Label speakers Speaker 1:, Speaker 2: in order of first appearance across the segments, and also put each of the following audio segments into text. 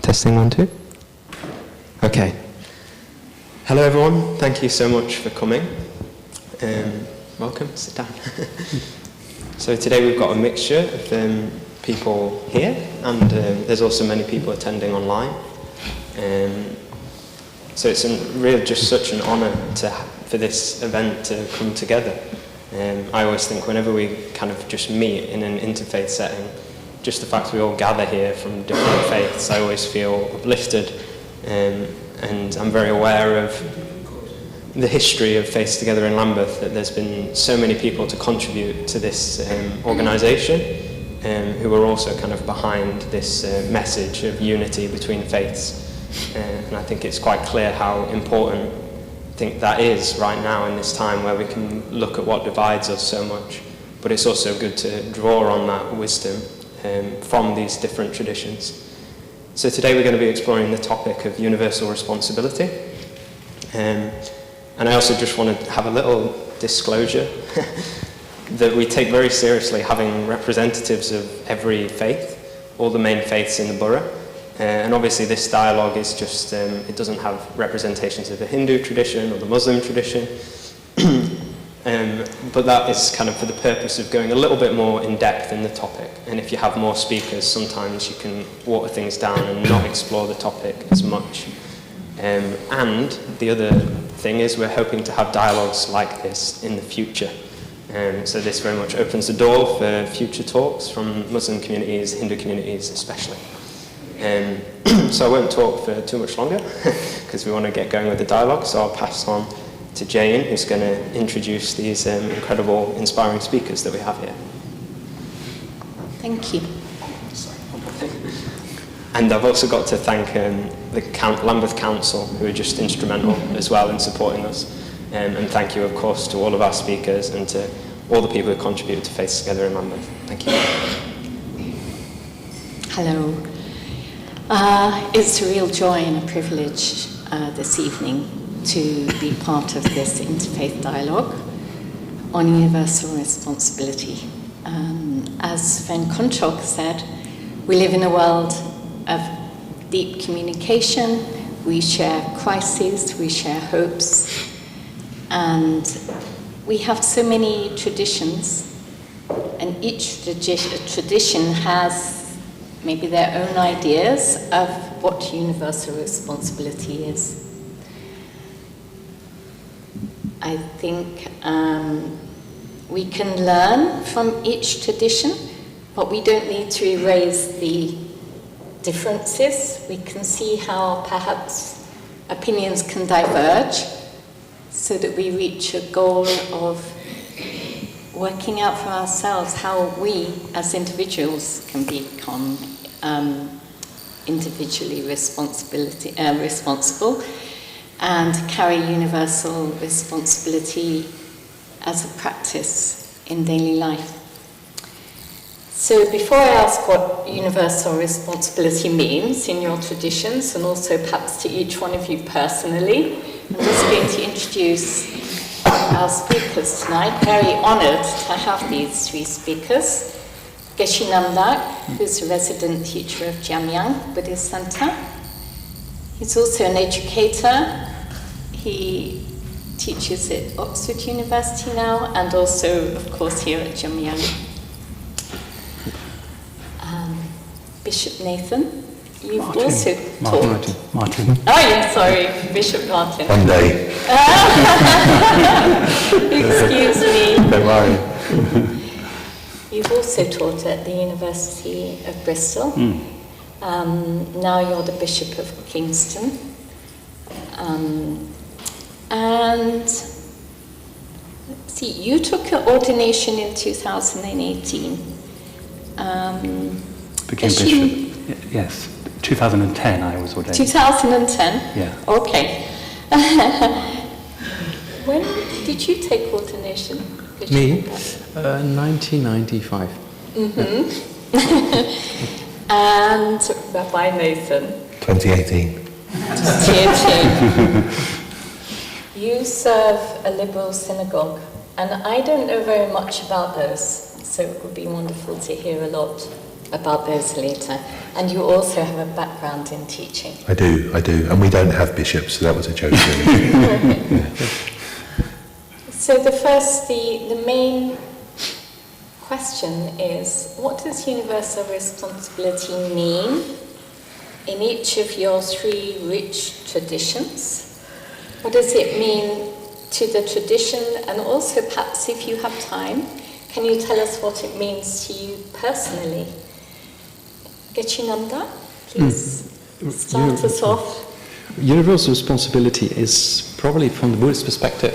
Speaker 1: Testing 1, 2. Okay. Hello everyone, thank you so much for coming. Welcome, sit down. So today we've got a mixture of people here, and there's also many people attending online. So it's really just such an honour for this event to come together. I always think whenever we kind of just meet in an interfaith setting, just the fact we all gather here from different faiths, I always feel uplifted, and I'm very aware of the history of Faiths Together in Lambeth, that there's been so many people to contribute to this organisation, who are also kind of behind this message of unity between faiths. And I think it's quite clear how important I think that is right now in this time where we can look at what divides us so much, but it's also good to draw on that wisdom from these different traditions. So today we're going to be exploring the topic of universal responsibility. And I also just want to have a little disclosure that we take very seriously having representatives of every faith, all the main faiths in the borough. And obviously this dialogue is just, it doesn't have representations of the Hindu tradition or the Muslim tradition. But that is kind of for the purpose of going a little bit more in depth in the topic. And if you have more speakers, sometimes you can water things down and not explore the topic as much. And the other thing is we're hoping to have dialogues like this in the future. So this very much opens the door for future talks from Muslim communities, Hindu communities especially. So I won't talk for too much longer because we want to get going with the dialogue, so I'll pass on to Jane, who's going to introduce these incredible, inspiring speakers that we have here.
Speaker 2: Thank you.
Speaker 1: And I've also got to thank the Lambeth Council, who are just instrumental as well in supporting us. And thank you, of course, to all of our speakers and to all the people who contribute to Faiths Together in Lambeth. Thank you.
Speaker 2: Hello. It's a real joy and a privilege this evening to be part of this interfaith dialogue on universal responsibility. As Van Kontrok said, we live in a world of deep communication, we share crises, we share hopes, and we have so many traditions, and each tradition has maybe their own ideas of what universal responsibility is. I think we can learn from each tradition, but we don't need to erase the differences. We can see how perhaps opinions can diverge so that we reach a goal of working out for ourselves how we as individuals can become individually responsible and carry universal responsibility as a practice in daily life. So before I ask what universal responsibility means in your traditions, and also perhaps to each one of you personally, I'm just going to introduce our speakers tonight. Very honoured to have these three speakers. Geshe Namdak, who's a resident teacher of Jamyang Buddhist Center. He's also an educator. He teaches at Oxford University now, and also, of course, here at Jamyang. Bishop Nathan, you've also taught.
Speaker 3: Martin.
Speaker 2: Oh, yeah, sorry, Bishop Martin.
Speaker 3: One day.
Speaker 2: Excuse me.
Speaker 3: Don't worry.
Speaker 2: You've also taught at the University of Bristol. Now you're the Bishop of Kingston. And let's see, you took your ordination in 2018.
Speaker 3: Became bishop. Yes, 2010 I was ordained.
Speaker 2: 2010?
Speaker 3: Yeah.
Speaker 2: Okay. When did you take ordination?
Speaker 1: Me? 1995.
Speaker 2: And Rabbi Nathan?
Speaker 3: 2018.
Speaker 2: 2018. You serve a liberal synagogue, and I don't know very much about those, so it would be wonderful to hear a lot about those later. And you also have a background in teaching.
Speaker 4: I do. And we don't have bishops, so that was a joke. Really.
Speaker 2: So the main question is, what does universal responsibility mean in each of your three rich traditions? What does it mean to the tradition? And also, perhaps if you have time, can you tell us what it means to you personally? Gachinanda, please start us off.
Speaker 5: Universal responsibility is probably, from the Buddhist perspective,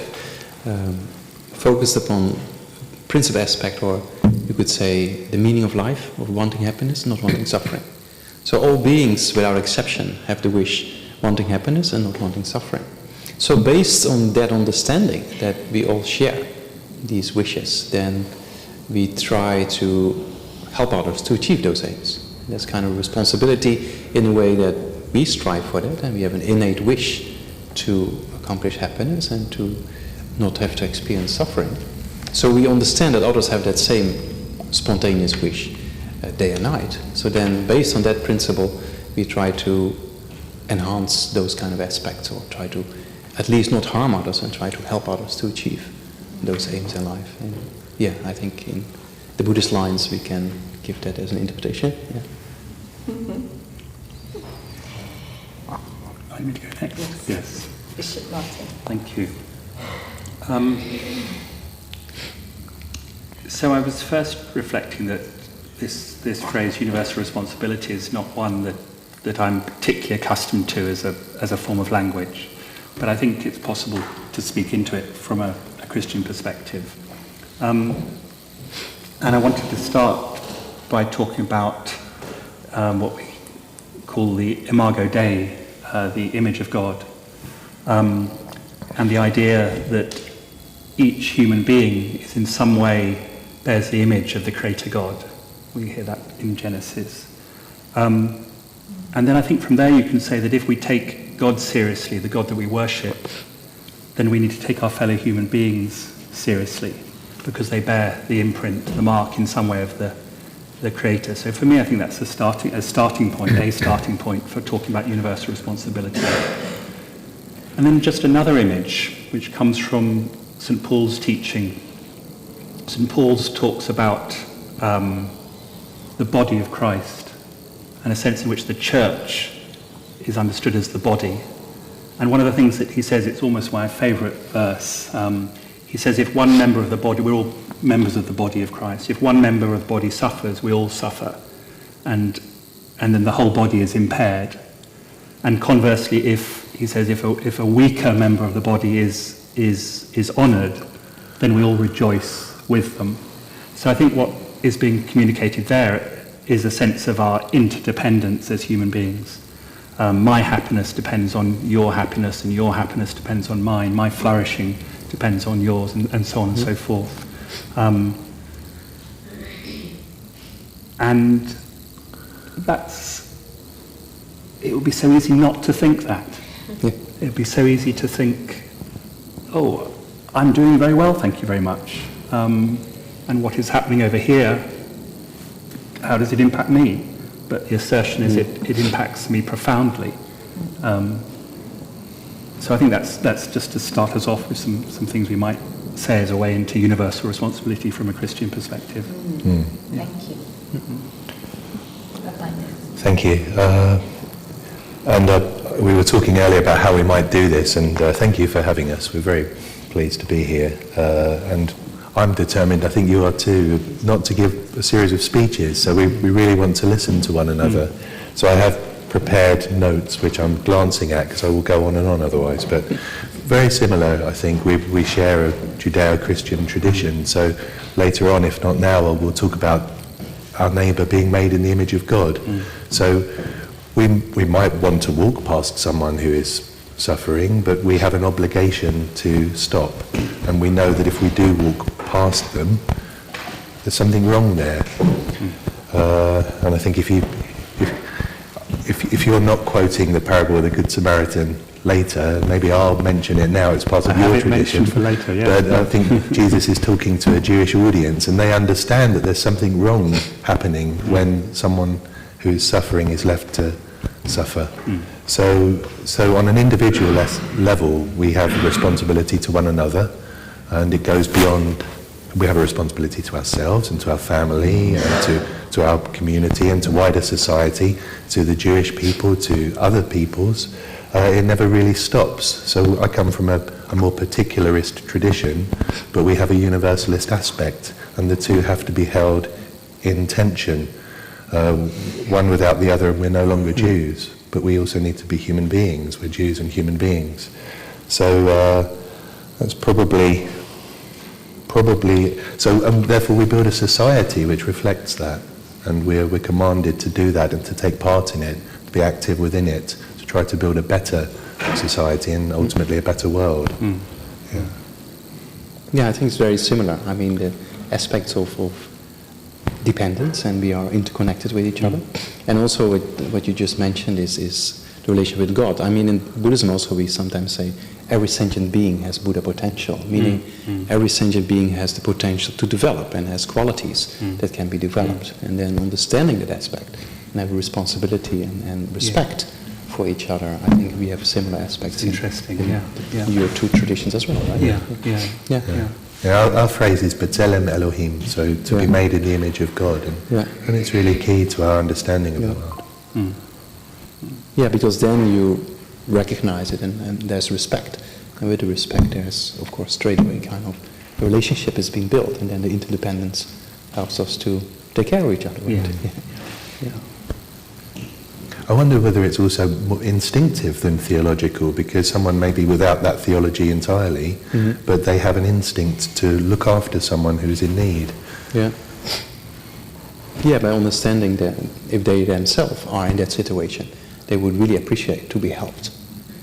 Speaker 5: focused upon principal aspect, or you could say the meaning of life, of wanting happiness, not wanting suffering. So all beings, without exception, have the wish wanting happiness and not wanting suffering. So based on that understanding that we all share these wishes, then we try to help others to achieve those aims. That's kind of responsibility in a way that we strive for that, and we have an innate wish to accomplish happiness and to not have to experience suffering. So we understand that others have that same spontaneous wish day and night. So then, based on that principle, we try to enhance those kind of aspects, or try to at least not harm others and try to help others to achieve those aims in life. And yeah, I think in the Buddhist lines we can give that as an interpretation. Yeah.
Speaker 2: Mm-hmm.
Speaker 3: I need to go next. Yes.
Speaker 2: Bishop Martin.
Speaker 3: Thank you. So I was first reflecting that this phrase universal responsibility is not one that I'm particularly accustomed to as a form of language, but I think it's possible to speak into it from a Christian perspective. And I wanted to start by talking about what we call the Imago Dei, the image of God, and the idea that each human being is in some way bears the image of the Creator God. We hear that in Genesis. And then I think from there you can say that if we take God seriously, the God that we worship, then we need to take our fellow human beings seriously, because they bear the imprint, the mark in some way of the Creator. So for me, I think that's a starting point for talking about universal responsibility. And then just another image, which comes from St. Paul's teaching. St. Paul's talks about the body of Christ, and a sense in which the church is understood as the body. And one of the things that he says, it's almost my favourite verse, he says, if one member of the body, we're all members of the body of Christ, if one member of the body suffers, we all suffer, and then the whole body is impaired. And conversely, he says, if a weaker member of the body is honoured, then we all rejoice with them. So I think what is being communicated there is a sense of our interdependence as human beings. My happiness depends on your happiness, and your happiness depends on mine. My flourishing depends on yours, and so on and so forth. And it would be so easy not to think that. Yeah. It would be so easy to think, oh, I'm doing very well, thank you very much. And what is happening over here, how does it impact me? But the assertion is it impacts me profoundly. So I think that's just to start us off with some things we might say as a way into universal responsibility from a Christian perspective.
Speaker 4: Mm.
Speaker 2: Yeah. Thank you.
Speaker 4: Thank you. And we were talking earlier about how we might do this, and thank you for having us. We're very pleased to be here. And I'm determined, I think you are too, not to give a series of speeches, so we really want to listen to one another. So I have prepared notes which I'm glancing at, because I will go on and on otherwise, but very similar, I think. We share a Judeo-Christian tradition, so later on, if not now, we'll talk about our neighbour being made in the image of God. So we might want to walk past someone who is suffering, but we have an obligation to stop, and we know that if we do walk past them, there's something wrong there. And I think if you're not quoting the parable of the Good Samaritan, later. Maybe I'll mention it now. It's part of your tradition.
Speaker 3: For later, yeah.
Speaker 4: But I think Jesus is talking to a Jewish audience, and they understand that there's something wrong happening when someone who's suffering is left to suffer. So on an individual level, we have a responsibility to one another, and it goes beyond. We have a responsibility to ourselves and to our family and to our community and to wider society, to the Jewish people, to other peoples. It never really stops. So I come from a more particularist tradition, but we have a universalist aspect, and the two have to be held in tension. One without the other, and we're no longer Jews, but we also need to be human beings. We're Jews and human beings. So that's probably so, and therefore we build a society which reflects that, and we're commanded to do that and to take part in it, to be active within it, to try to build a better society and ultimately a better world.
Speaker 5: Yeah, I think it's very similar. I mean, the aspects of dependence, and we are interconnected with each other, and also what you just mentioned is the relationship with God. I mean, in Buddhism also we sometimes say every sentient being has Buddha potential, meaning every sentient being has the potential to develop and has qualities that can be developed. And then understanding that aspect and have a responsibility and respect for each other. I think we have similar aspects in your two traditions as well, right?
Speaker 4: Our phrase is B'Tselem Elohim, so to be made in the image of God, and it's really key to our understanding of the world.
Speaker 5: Yeah, because then you recognize it and there's respect. And with the respect there's, of course, straight away kind of a relationship is being built, and then the interdependence helps us to take care of each other.
Speaker 4: I wonder whether it's also more instinctive than theological, because someone may be without that theology entirely, but they have an instinct to look after someone who's in need.
Speaker 5: Yeah, by understanding that if they themselves are in that situation, they would really appreciate to be helped,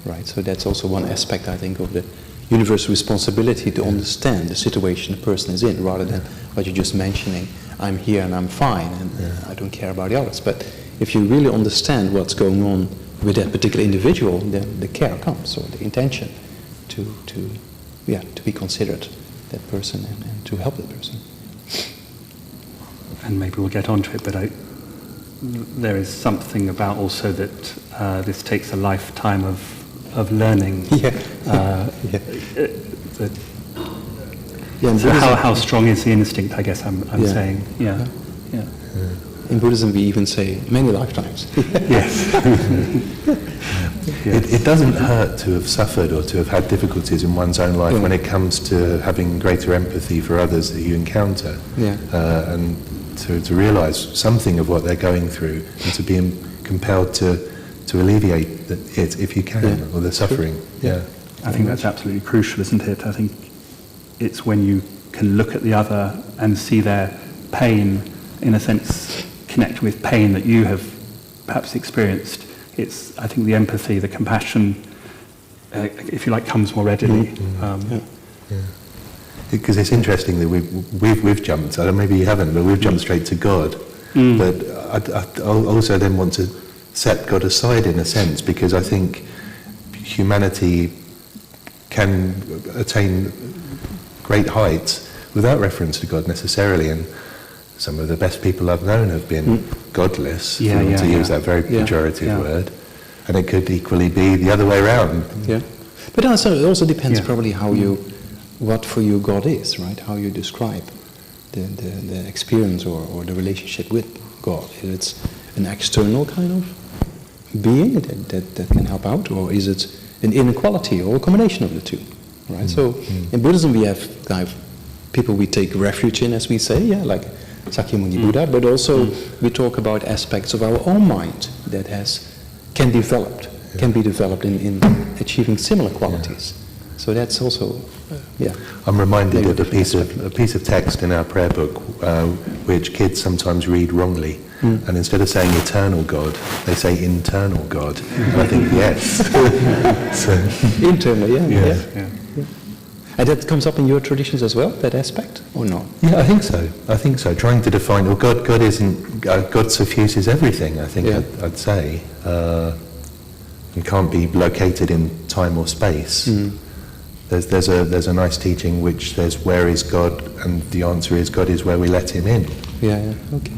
Speaker 5: right? So that's also one aspect, I think, of the universal responsibility to understand the situation the person is in, rather than what you're just mentioning, I'm here and I'm fine and I don't care about the others. But if you really understand what's going on with that particular individual, then the care comes, or the intention to be considered that person and to help that person.
Speaker 3: And maybe we'll get onto it, but there is something about also that this takes a lifetime of learning. So how strong is the instinct, I guess I'm saying.
Speaker 5: In Buddhism we even say many lifetimes.
Speaker 4: It doesn't hurt to have suffered or to have had difficulties in one's own life when it comes to having greater empathy for others that you encounter, and to realise something of what they're going through, and to be compelled to alleviate it if you can, or the suffering.
Speaker 3: I think that's absolutely crucial, isn't it? I think it's when you can look at the other and see their pain, in a sense connect with pain that you have perhaps experienced. It's, I think, the empathy, the compassion, if you like, comes more readily.
Speaker 4: Because it's interesting that we've jumped, maybe you haven't, but we've jumped straight to God. But I also then want to set God aside in a sense, because I think humanity can attain great heights without reference to God necessarily, and some of the best people I've known have been godless, to use that very pejorative word, and it could equally be the other way around.
Speaker 5: But also, it also depends probably what for you God is, right? How you describe the experience or the relationship with God. If it's an external kind of being that can help out, or is it an inequality or a combination of the two, right? So in Buddhism we have kind of people we take refuge in, as we say, like Sakyamuni Buddha, but also we talk about aspects of our own mind that can be developed in achieving similar qualities. So that's also,
Speaker 4: I'm reminded of a piece of text in our prayer book which kids sometimes read wrongly, and instead of saying eternal God, they say internal God. And I think
Speaker 5: internal, And that comes up in your traditions as well, that aspect, or not?
Speaker 4: Yeah, I think so. Trying to define, God isn't, God suffuses everything, I think I'd say. and can't be located in time or space. There's a nice teaching which says, where is God? And the answer is, God is where we let him in.
Speaker 5: Yeah, okay.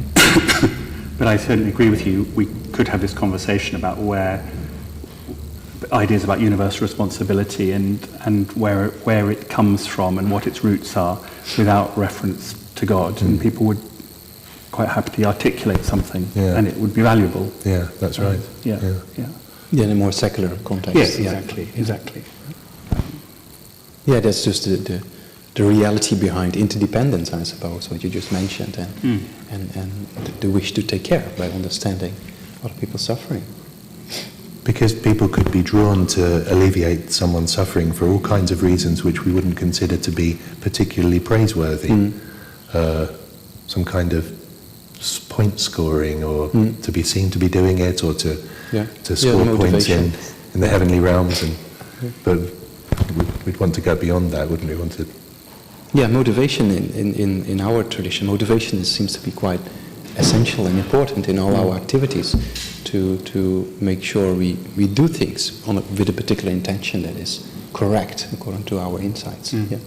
Speaker 3: But I certainly agree with you. We could have this conversation about where ideas about universal responsibility and where it comes from and what its roots are without reference to God. And people would quite happily articulate something, and it would be valuable.
Speaker 4: Yeah, that's right.
Speaker 3: Yeah,
Speaker 5: in a more secular context.
Speaker 3: Yes, exactly.
Speaker 5: Yeah, that's just the reality behind interdependence, I suppose, what you just mentioned, and the wish to take care by understanding other people's suffering.
Speaker 4: Because people could be drawn to alleviate someone's suffering for all kinds of reasons which we wouldn't consider to be particularly praiseworthy. Some kind of point scoring, or to be seen to be doing it, or to score points in the heavenly realms. But we'd want to go beyond that, wouldn't we?
Speaker 5: Motivation in our tradition, motivation seems to be quite essential and important in all our activities, to make sure we do things with a particular intention that is correct according to our insights. Yeah.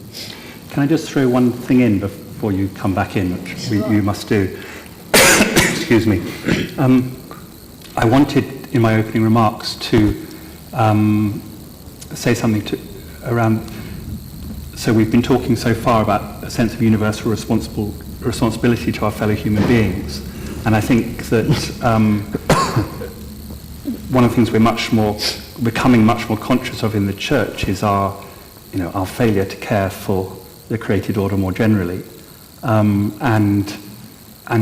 Speaker 3: Can I just throw one thing in before you come back in, which you must do? Excuse me. I wanted in my opening remarks to say something around. So we've been talking so far about a sense of universal responsibility to our fellow human beings, and I think that one of the things we're becoming much more conscious of in the church is our failure to care for the created order more generally, and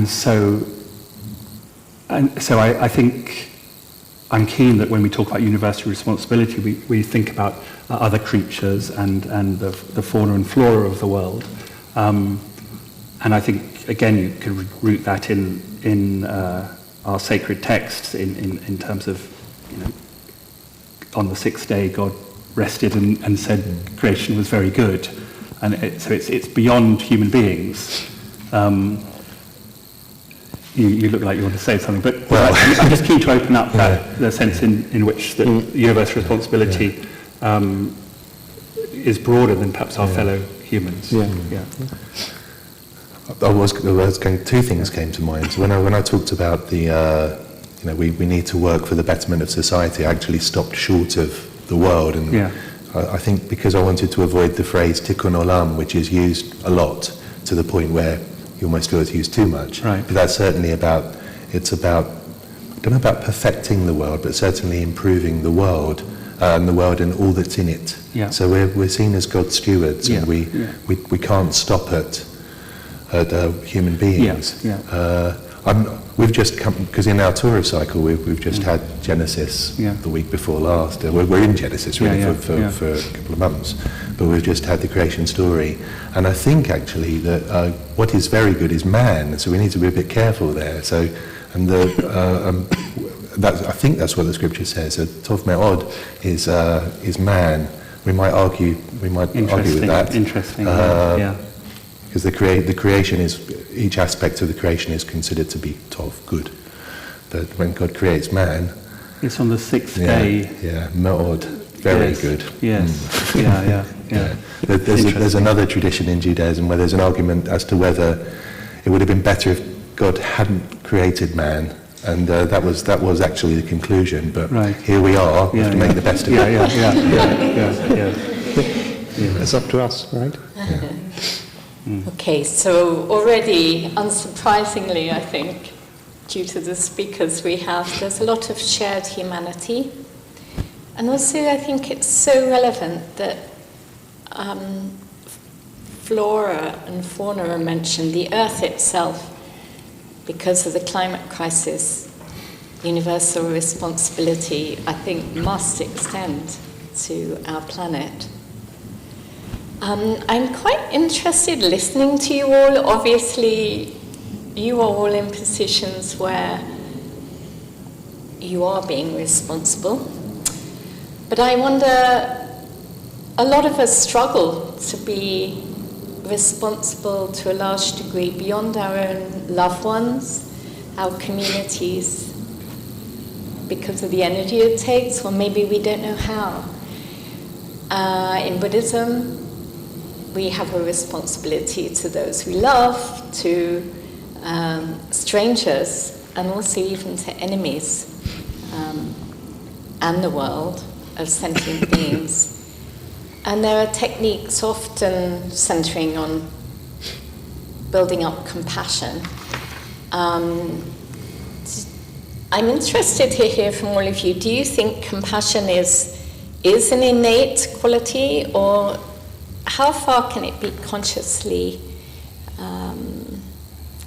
Speaker 3: so I think I'm keen that when we talk about universal responsibility, we think about other creatures and the fauna and flora of the world, and I think again you could root that in our sacred texts in terms of on the sixth day God rested and said creation was very good, and so it's beyond human beings. You look like you want to say something, but I'm just keen to open up the sense in which the universal responsibility is broader than perhaps our fellow humans.
Speaker 4: Two things came to mind. So when I talked about we need to work for the betterment of society, I actually stopped short of the world, and I think because I wanted to avoid the phrase tikkun olam, which is used a lot to the point where you almost feel it's used too much.
Speaker 3: Right.
Speaker 4: But that's certainly about I don't know about perfecting the world, but certainly improving the world and all that's in it.
Speaker 3: Yeah.
Speaker 4: So we're seen as God's stewards, and we can't stop at human beings. We've just come, because in our Torah cycle we've just had Genesis the week before last. We're in Genesis really for a couple of months, but we've just had the creation story. And I think actually that what is very good is man, so we need to be a bit careful there. So, and I think that's what the scripture says. So Tov Me'od is man. We might argue with that.
Speaker 3: Interesting.
Speaker 4: Because the creation is, each aspect of the creation is considered to be tov, good. But when God creates man,
Speaker 3: it's on the sixth day.
Speaker 4: Me'od, very good.
Speaker 3: Yes.
Speaker 4: There's another tradition in Judaism where there's an argument as to whether it would have been better if God hadn't created man, and that was actually the conclusion. But here we are. We have to make the best of it.
Speaker 5: It's up to us, right?
Speaker 2: Okay, so already, unsurprisingly, I think, due to the speakers there's a lot of shared humanity. And also I think it's so relevant that flora and fauna are mentioned. The earth itself, because of the climate crisis, universal responsibility, I think, must extend to our planet. I'm quite interested listening to you all. Obviously, you are all in positions where you are being responsible. But I wonder, a lot of us struggle to be responsible to a large degree beyond our own loved ones, our communities, because of the energy it takes, or maybe we don't know how. In Buddhism, we have a responsibility to those we love, to strangers, and also even to enemies, and the world as sentient beings. And there are techniques often centering on building up compassion. I'm interested to hear from all of you. Do you think compassion is an innate quality, or how far can it be consciously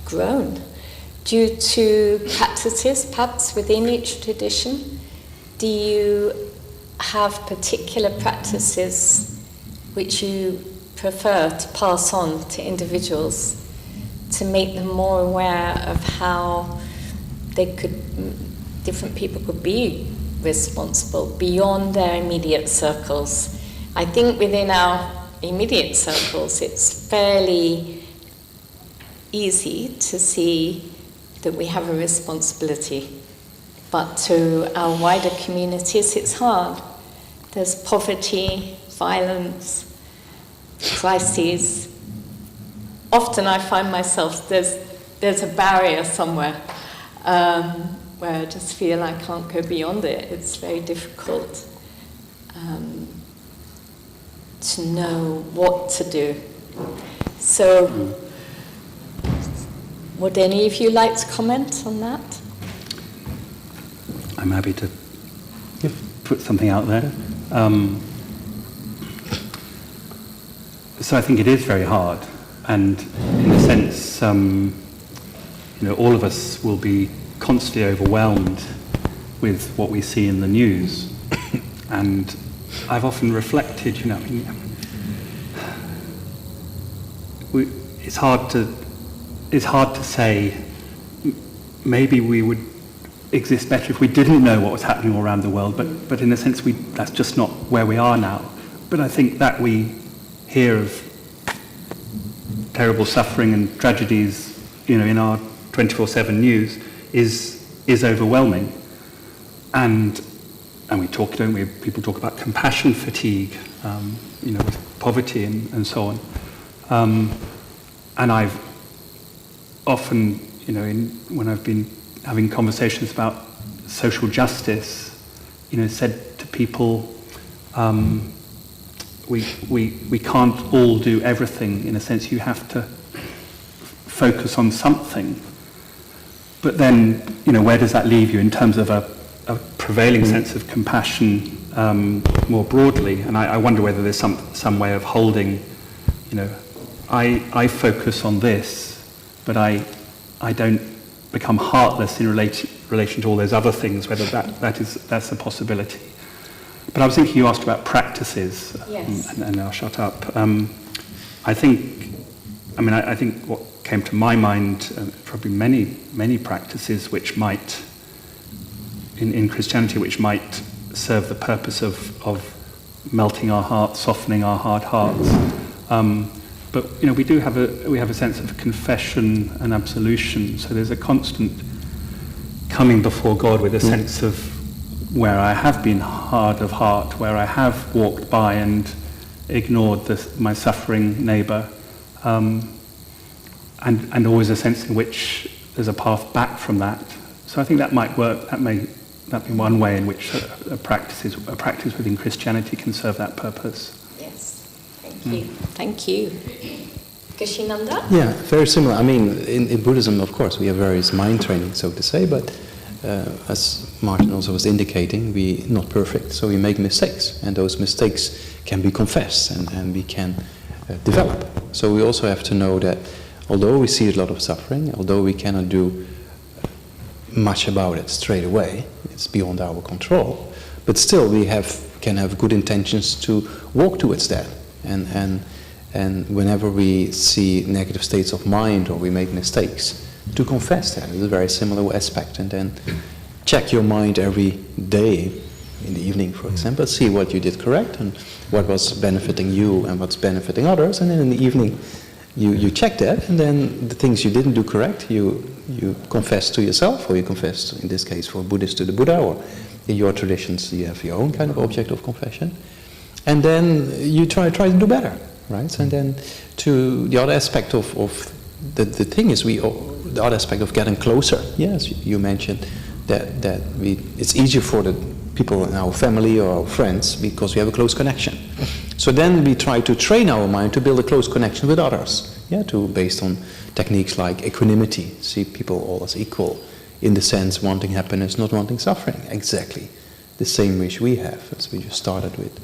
Speaker 2: grown due to practices perhaps within each tradition? Do you have particular practices which you prefer to pass on to individuals to make them more aware of how different people could be responsible beyond their immediate circles? I think within our immediate circles it's fairly easy to see that we have a responsibility, but to our wider communities it's hard. There's poverty, violence, crises. Often I find myself there's a barrier somewhere where I just feel I can't go beyond it. It's very difficult to know what to do. So, would any of you like to comment on that?
Speaker 3: I'm happy to put something out there. So I think it is very hard, and in a sense, all of us will be constantly overwhelmed with what we see in the news. And I've often reflected, it's hard to say maybe we would exist better if we didn't know what was happening all around the world, but in a sense that's just not where we are now. But I think that we hear of terrible suffering and tragedies, in our 24/7 news is overwhelming. And we talk, don't we? People talk about compassion fatigue, with poverty and so on. And I've often, when I've been having conversations about social justice, said to people, we can't all do everything. In a sense, you have to focus on something. But then, where does that leave you in terms of a prevailing sense of compassion more broadly? And I wonder whether there's some way of holding, I focus on this, but I don't become heartless in relation to all those other things, whether that's a possibility. But I was thinking you asked about practices,
Speaker 2: yes.
Speaker 3: and I'll shut up. I think what came to my mind, probably many practices which might, in Christianity, which might serve the purpose of melting our hearts, softening our hard hearts. But we have a sense of confession and absolution. So there's a constant coming before God with a sense of where I have been hard of heart, where I have walked by and ignored my suffering neighbour, and always a sense in which there's a path back from that. So I think that might work. That be one way in which a practice within Christianity can serve that purpose.
Speaker 2: Yes, thank you. Thank you. Geshe-Nanda?
Speaker 5: Yeah, very similar. I mean, in Buddhism, of course, we have various mind training, so to say, but as Martin also was indicating, we're not perfect, so we make mistakes, and those mistakes can be confessed and we can develop. So we also have to know that although we see a lot of suffering, although we cannot do much about it straight away, it's beyond our control, but still we can have good intentions to walk towards that. And whenever we see negative states of mind or we make mistakes, to confess that is a very similar aspect, and then check your mind every day in the evening, for example, see what you did correct and what was benefiting you and what's benefiting others, and then in the evening You check that, and then the things you didn't do correct, you confess to yourself, or you confess, in this case for Buddhists, to the Buddha, or in your traditions you have your own kind of object of confession. And then you try to do better, right? And then to the other aspect of the thing is the other aspect of getting closer. Yes, you mentioned that it's easier for the people in our family or our friends because we have a close connection. So then we try to train our mind to build a close connection with others, based on techniques like equanimity, see people all as equal, in the sense wanting happiness, not wanting suffering, exactly the same wish we have. As we just started with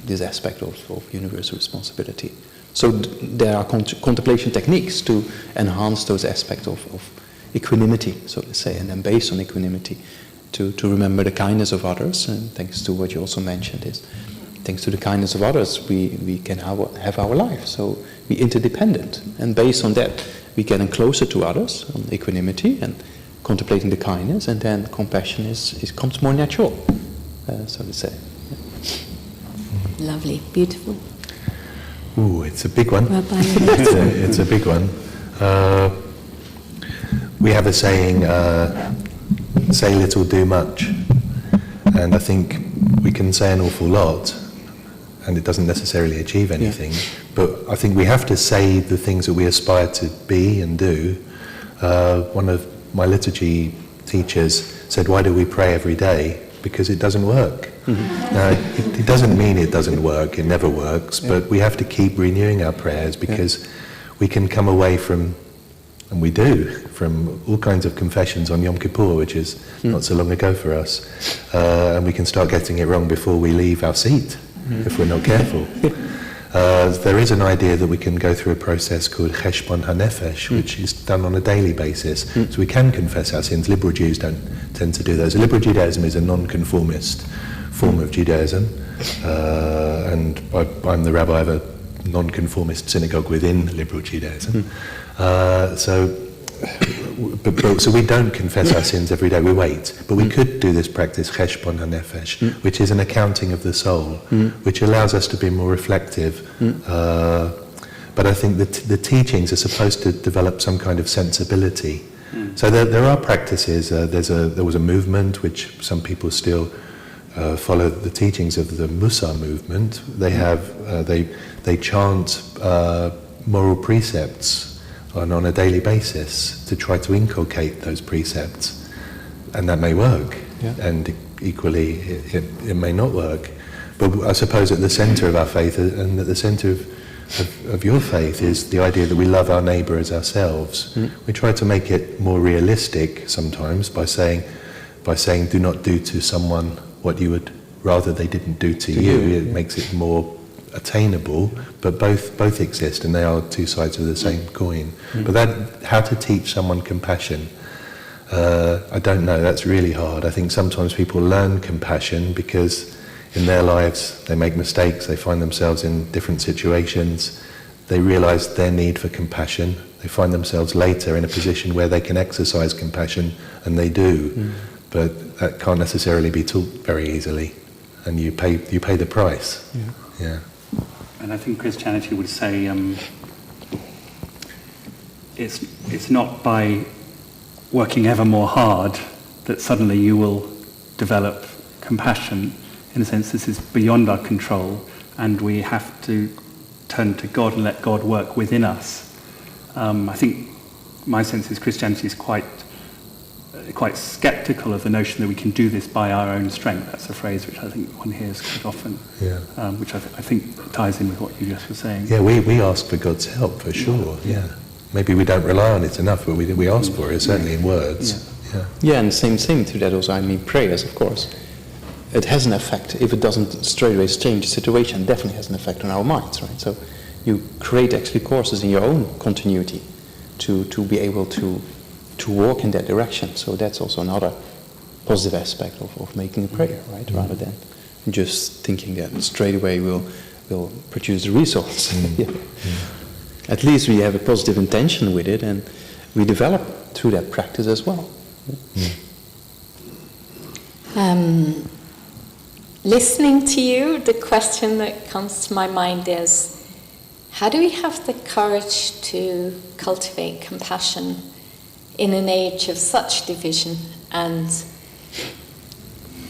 Speaker 5: this aspect of universal responsibility. So there are contemplation techniques to enhance those aspects of equanimity, so to say, and then based on equanimity, to remember the kindness of others, and thanks to what you also mentioned is, thanks to the kindness of others, we can have our life. So we're interdependent, and based on that, we're getting closer to others on equanimity and contemplating the kindness, and then compassion comes more natural, so to say.
Speaker 2: Lovely, beautiful.
Speaker 4: Ooh, it's a big one.
Speaker 2: Rabbi,
Speaker 4: it's a big one. We have a saying, say little, do much. And I think we can say an awful lot, and it doesn't necessarily achieve anything. Yeah. But I think we have to say the things that we aspire to be and do. One of my liturgy teachers said, why do we pray every day? Because it doesn't work. Mm-hmm. It doesn't mean it doesn't work, it never works, but we have to keep renewing our prayers because we can come away from, and we do, from all kinds of confessions on Yom Kippur, which is not so long ago for us, and we can start getting it wrong before we leave our seat, if we're not careful. There is an idea that we can go through a process called Cheshbon HaNefesh, which is done on a daily basis. So we can confess our sins. Liberal Jews don't tend to do those. Liberal Judaism is a non-conformist form of Judaism, and I'm the rabbi of a non-conformist synagogue within Liberal Judaism. So we don't confess our sins every day, we wait. But we could do this practice, Cheshbon HaNefesh, which is an accounting of the soul, which allows us to be more reflective. But I think that the teachings are supposed to develop some kind of sensibility. So there are practices. There was a movement which some people still follow the teachings of the Musa movement. They have they chant moral precepts on a daily basis to try to inculcate those precepts, and that may work, and equally it may not work. But I suppose at the centre of our faith, and at the centre of your faith, is the idea that we love our neighbour as ourselves. We try to make it more realistic sometimes by saying, do not do to someone what you would rather they didn't do to you. It makes it more attainable, but both exist, and they are two sides of the same coin. But how to teach someone compassion, I don't know. That's really hard. I think sometimes people learn compassion because in their lives they make mistakes, they find themselves in different situations, they realise their need for compassion, they find themselves later in a position where they can exercise compassion, and they do. But that can't necessarily be taught very easily, and you pay the price. Yeah.
Speaker 3: And I think Christianity would say it's not by working ever more hard that suddenly you will develop compassion. In a sense, this is beyond our control, and we have to turn to God and let God work within us. I think my sense is Christianity is quite sceptical of the notion that we can do this by our own strength. That's a phrase which I think one hears quite often, which I think ties in with what you just were saying.
Speaker 4: Yeah, we ask for God's help, for sure, Maybe we don't rely on it enough, but we ask for it, certainly in words.
Speaker 5: Yeah, and same to that also, I mean prayers, of course. It has an effect. If it doesn't straight away change the situation, it definitely has an effect on our minds, right? So you create actually courses in your own continuity to be able to walk in that direction. So that's also another positive aspect of making a prayer, right? Rather than just thinking that straight away will produce the results. At least we have a positive intention with it, and we develop through that practice as well.
Speaker 2: Listening to you, the question that comes to my mind is, how do we have the courage to cultivate compassion in an age of such division? And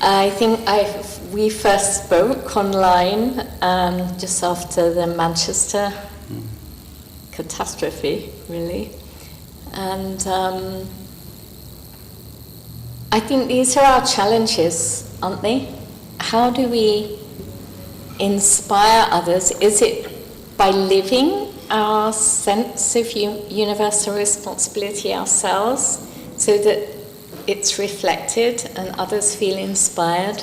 Speaker 2: I think we first spoke online just after the Manchester catastrophe, really. And I think these are our challenges, aren't they? How do we inspire others? Is it by living our sense of universal responsibility ourselves so that it's reflected and others feel inspired?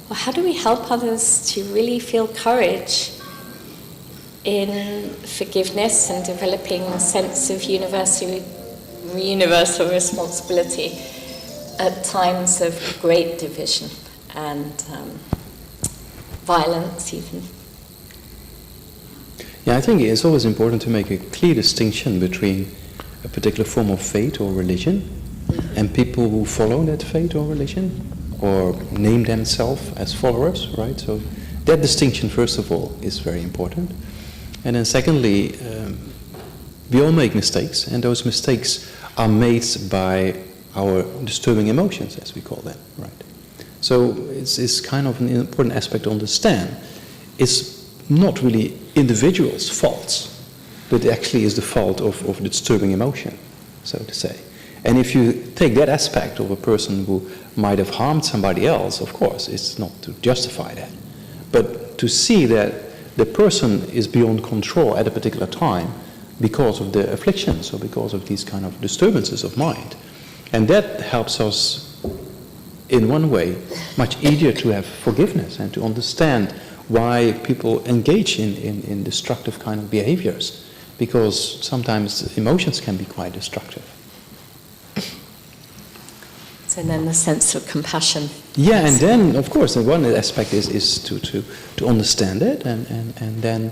Speaker 2: Or how do we help others to really feel courage in forgiveness and developing a sense of universal responsibility at times of great division and violence even?
Speaker 5: Yeah, I think it's always important to make a clear distinction between a particular form of faith or religion and people who follow that faith or religion or name themselves as followers, right? So that distinction, first of all, is very important. And then secondly, we all make mistakes, and those mistakes are made by our disturbing emotions, as we call them, right? So it's kind of an important aspect to understand. It's not really individuals' faults, but it actually is the fault of the disturbing emotion, so to say. And if you take that aspect of a person who might have harmed somebody else, of course, it's not to justify that. But to see that the person is beyond control at a particular time because of the afflictions or because of these kind of disturbances of mind. And that helps us, in one way, much easier to have forgiveness and to understand why people engage in destructive kind of behaviors, because sometimes emotions can be quite destructive.
Speaker 2: So then the sense of compassion.
Speaker 5: Yeah, and then, of course, one aspect is to understand it, and then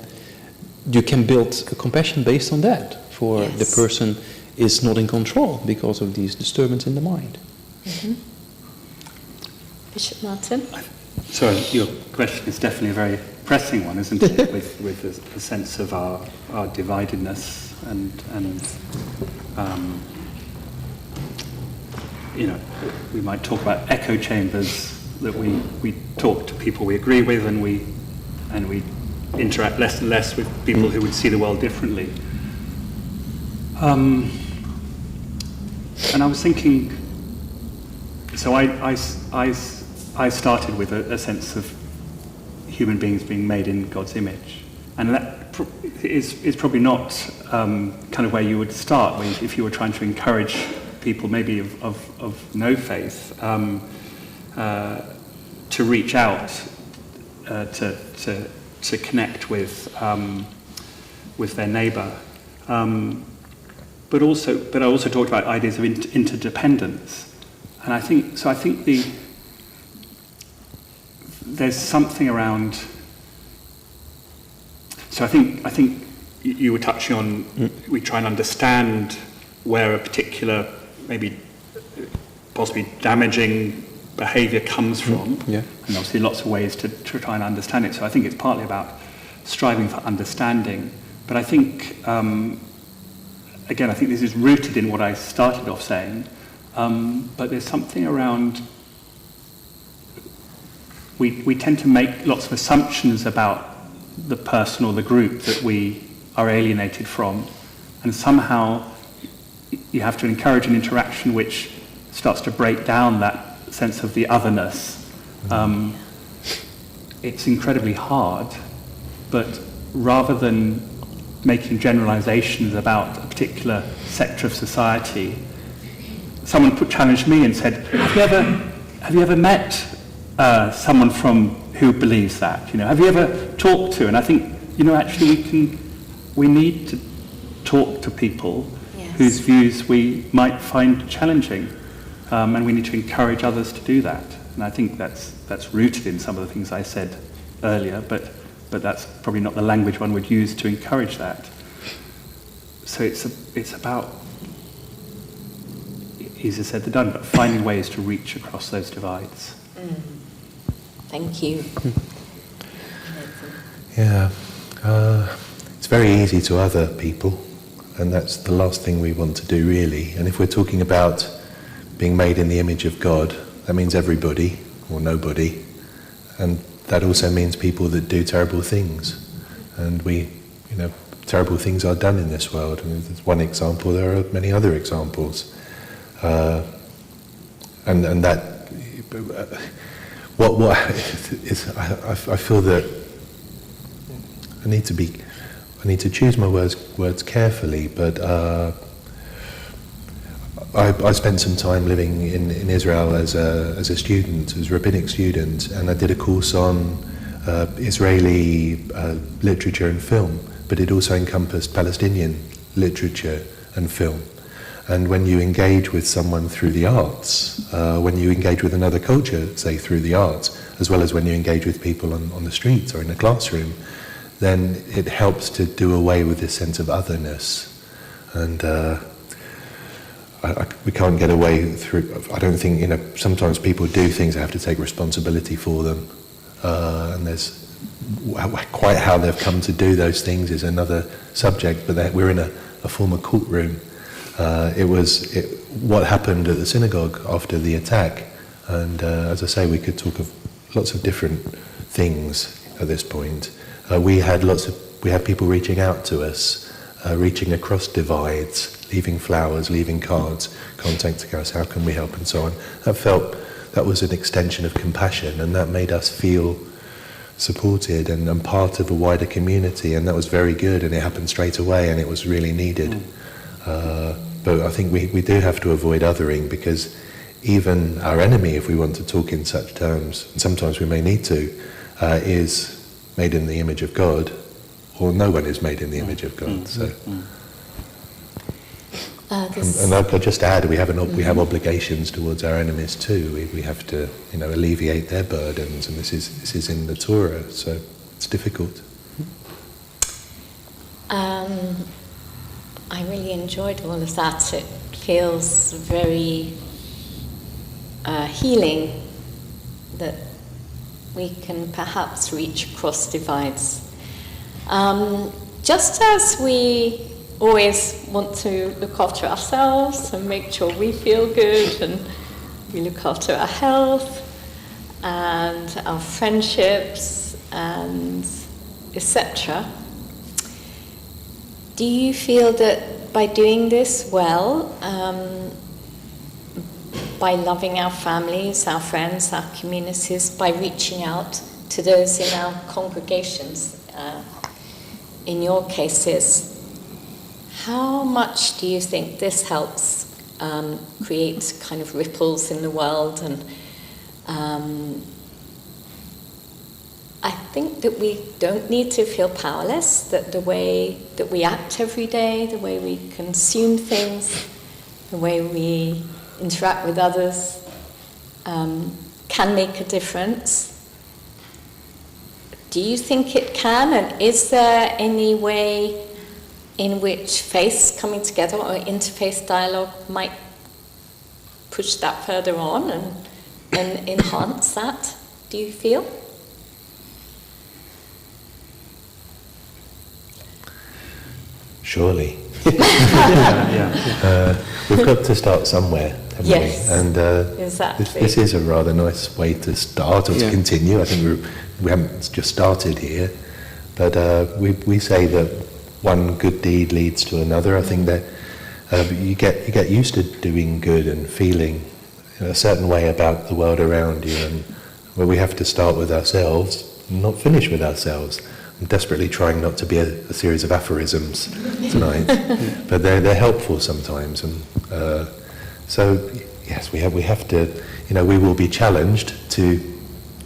Speaker 5: you can build a compassion based on that, for
Speaker 2: Yes.
Speaker 5: the person is not in control because of these disturbances in the mind.
Speaker 2: Mm-hmm. Bishop Martin?
Speaker 3: So your question is definitely a very pressing one, isn't it? with the sense of our dividedness and you know, we might talk about echo chambers, that we talk to people we agree with, and we interact less and less with people who would see the world differently. And I was thinking, so I started with a sense of human beings being made in God's image, and that is probably not kind of where you would start if you were trying to encourage people maybe of no faith to reach out to connect with their neighbour, but I also talked about ideas of interdependence, and I think there's something around. So I think you were touching on, we try and understand where a particular, maybe possibly damaging behaviour comes from,
Speaker 5: Yeah.
Speaker 3: and obviously lots of ways to try and understand it. So I think it's partly about striving for understanding, but I think, again, I think this is rooted in what I started off saying, but there's something around, we tend to make lots of assumptions about the person or the group that we are alienated from, and somehow you have to encourage an interaction which starts to break down that sense of the otherness. It's incredibly hard, but rather than making generalizations about a particular sector of society, someone challenged me and said, have you ever met someone who believes that? You know, have you ever talked to? And I think, you know, actually we need to talk to people whose views we might find challenging, and we need to encourage others to do that. And I think that's rooted in some of the things I said earlier, but that's probably not the language one would use to encourage that. So it's about, easier said than done, but finding ways to reach across those divides.
Speaker 2: Thank you.
Speaker 4: Yeah, it's very easy to other people, and that's the last thing we want to do really. And if we're talking about being made in the image of God, that means everybody or nobody, and that also means people that do terrible things. And terrible things are done in this world. And there's one example, there are many other examples. And that, what is, I feel that I need to choose my words carefully, but I spent some time living in Israel as a student, as a rabbinic student, and I did a course on Israeli literature and film, but it also encompassed Palestinian literature and film. And when you engage with someone through the arts, when you engage with another culture, say through the arts, as well as when you engage with people on the streets or in a classroom, then it helps to do away with this sense of otherness. And we can't get away through, I don't think, sometimes people do things, they have to take responsibility for them. And there's quite how they've come to do those things is another subject, but we're in a former courtroom. What happened at the synagogue after the attack, and as I say, we could talk of lots of different things at this point. We had people reaching out to us, reaching across divides, leaving flowers, leaving cards, contacting us, how can we help, and so on. That was an extension of compassion, and that made us feel supported and part of a wider community, and that was very good, and it happened straight away, and it was really needed. But I think we do have to avoid othering, because even our enemy, if we want to talk in such terms, and sometimes we may need to, is made in the image of God, or no one is made in the image of God. So, and I'll just add, we have obligations towards our enemies too. We have to, alleviate their burdens, and this is in the Torah, so it's difficult.
Speaker 2: I really enjoyed all of that. It feels very healing that we can perhaps reach across divides. Just as we always want to look after ourselves and make sure we feel good, and we look after our health and our friendships and etc. Do you feel that by doing this well, by loving our families, our friends, our communities, by reaching out to those in our congregations, in your cases, how much do you think this helps create kind of ripples in the world? And I think that we don't need to feel powerless, that the way that we act every day, the way we consume things, the way we interact with others can make a difference. Do you think it can? And is there any way in which faiths coming together or interfaith dialogue might push that further on and enhance that, do you feel?
Speaker 4: Surely. We've got to start somewhere, haven't
Speaker 2: yes,
Speaker 4: we? And
Speaker 2: exactly.
Speaker 4: This is a rather nice way to start or to continue. I think we haven't just started here, but we say that one good deed leads to another. I think that you get used to doing good and feeling a certain way about the world around you, and where we have to start with ourselves, and not finish with ourselves. I'm desperately trying not to be a series of aphorisms tonight, but they're helpful sometimes, and so yes, we have to. We will be challenged to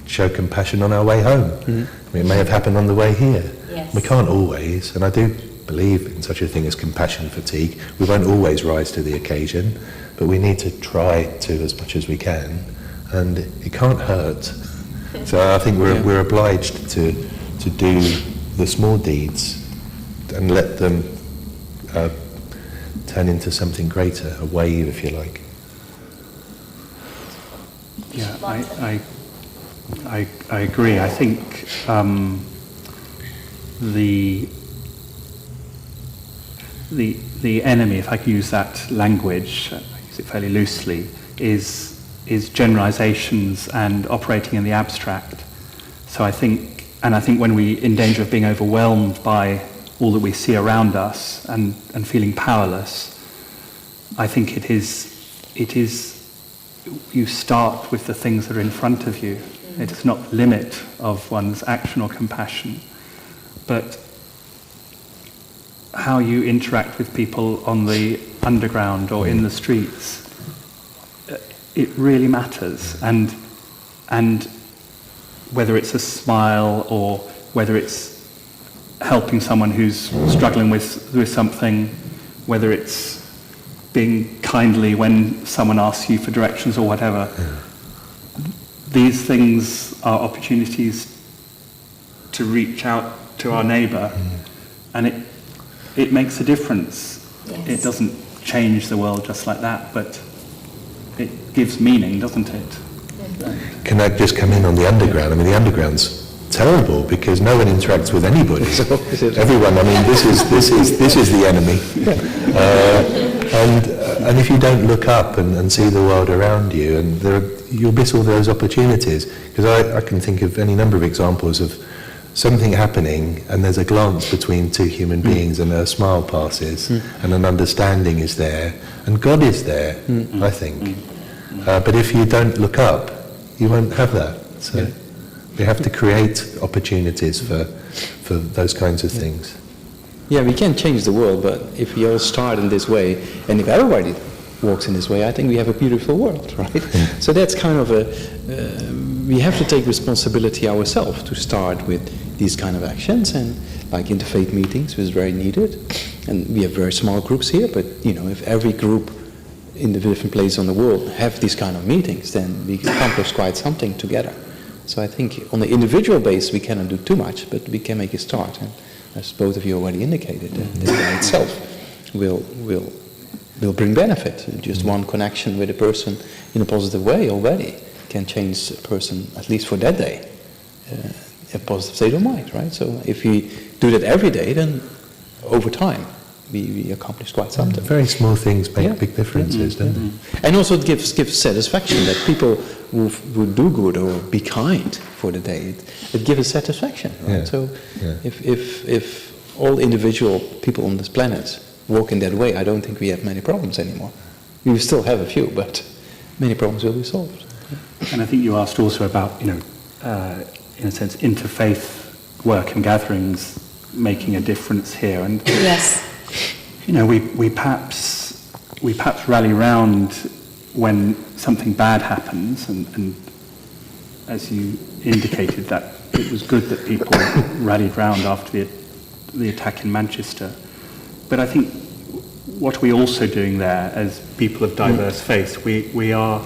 Speaker 4: show compassion on our way home. Mm-hmm. I mean, it may have happened on the way here.
Speaker 2: Yes.
Speaker 4: We can't always, and I do believe in such a thing as compassion fatigue. We won't always rise to the occasion, but we need to try to as much as we can, and it can't hurt. So I think we're obliged to do the small deeds and let them turn into something greater, a wave, if you like.
Speaker 3: Yeah, I agree. I think the enemy, if I can use that language, I use it fairly loosely, is generalizations and operating in the abstract. So I think when we're in danger of being overwhelmed by all that we see around us and feeling powerless, I think it is you start with the things that are in front of you. It is not the limit of one's action or compassion, but how you interact with people on the underground or in the streets, it really matters. And whether it's a smile or whether it's helping someone who's struggling with something, whether it's being kindly when someone asks you for directions or whatever, these things are opportunities to reach out to our neighbour, and it makes a difference.
Speaker 2: Yes.
Speaker 3: It doesn't change the world just like that, but it gives meaning, doesn't it?
Speaker 4: Can I just come in on the underground? I mean, the underground's terrible because no one interacts with anybody. Everyone. I mean, this is the enemy. And if you don't look up and see the world around you, and you'll miss all those opportunities. Because I can think of any number of examples of something happening, and there's a glance between two human beings, and a smile passes, and an understanding is there, and God is there. I think. But if you don't look up, you won't have that. So we have to create opportunities for those kinds of things.
Speaker 5: Yeah, we can change the world, but if we all start in this way, and if everybody walks in this way, I think we have a beautiful world, right? So that's kind of we have to take responsibility ourselves to start with these kind of actions, and like interfaith meetings is very needed. And we have very small groups here, but if every group in the different places on the world have these kind of meetings, then we can accomplish quite something together. So I think on the individual base we cannot do too much, but we can make a start. And as both of you already indicated, that by itself will bring benefit. Just one connection with a person in a positive way already can change a person, at least for that day, a positive state of mind, right? So if we do that every day, then over time we accomplish quite something.
Speaker 4: Very small things make big differences, don't they?
Speaker 5: And also it gives satisfaction that people who do good or be kind for the day, it gives satisfaction, right? So if all individual people on this planet walk in that way, I don't think we have many problems anymore. We will still have a few, but many problems will be solved.
Speaker 3: And I think you asked also about, in a sense, interfaith work and gatherings making a difference here. And
Speaker 2: Yes.
Speaker 3: we perhaps rally round when something bad happens, and as you indicated, that it was good that people rallied round after the attack in Manchester. But I think what we're also doing there, as people of diverse faiths, we're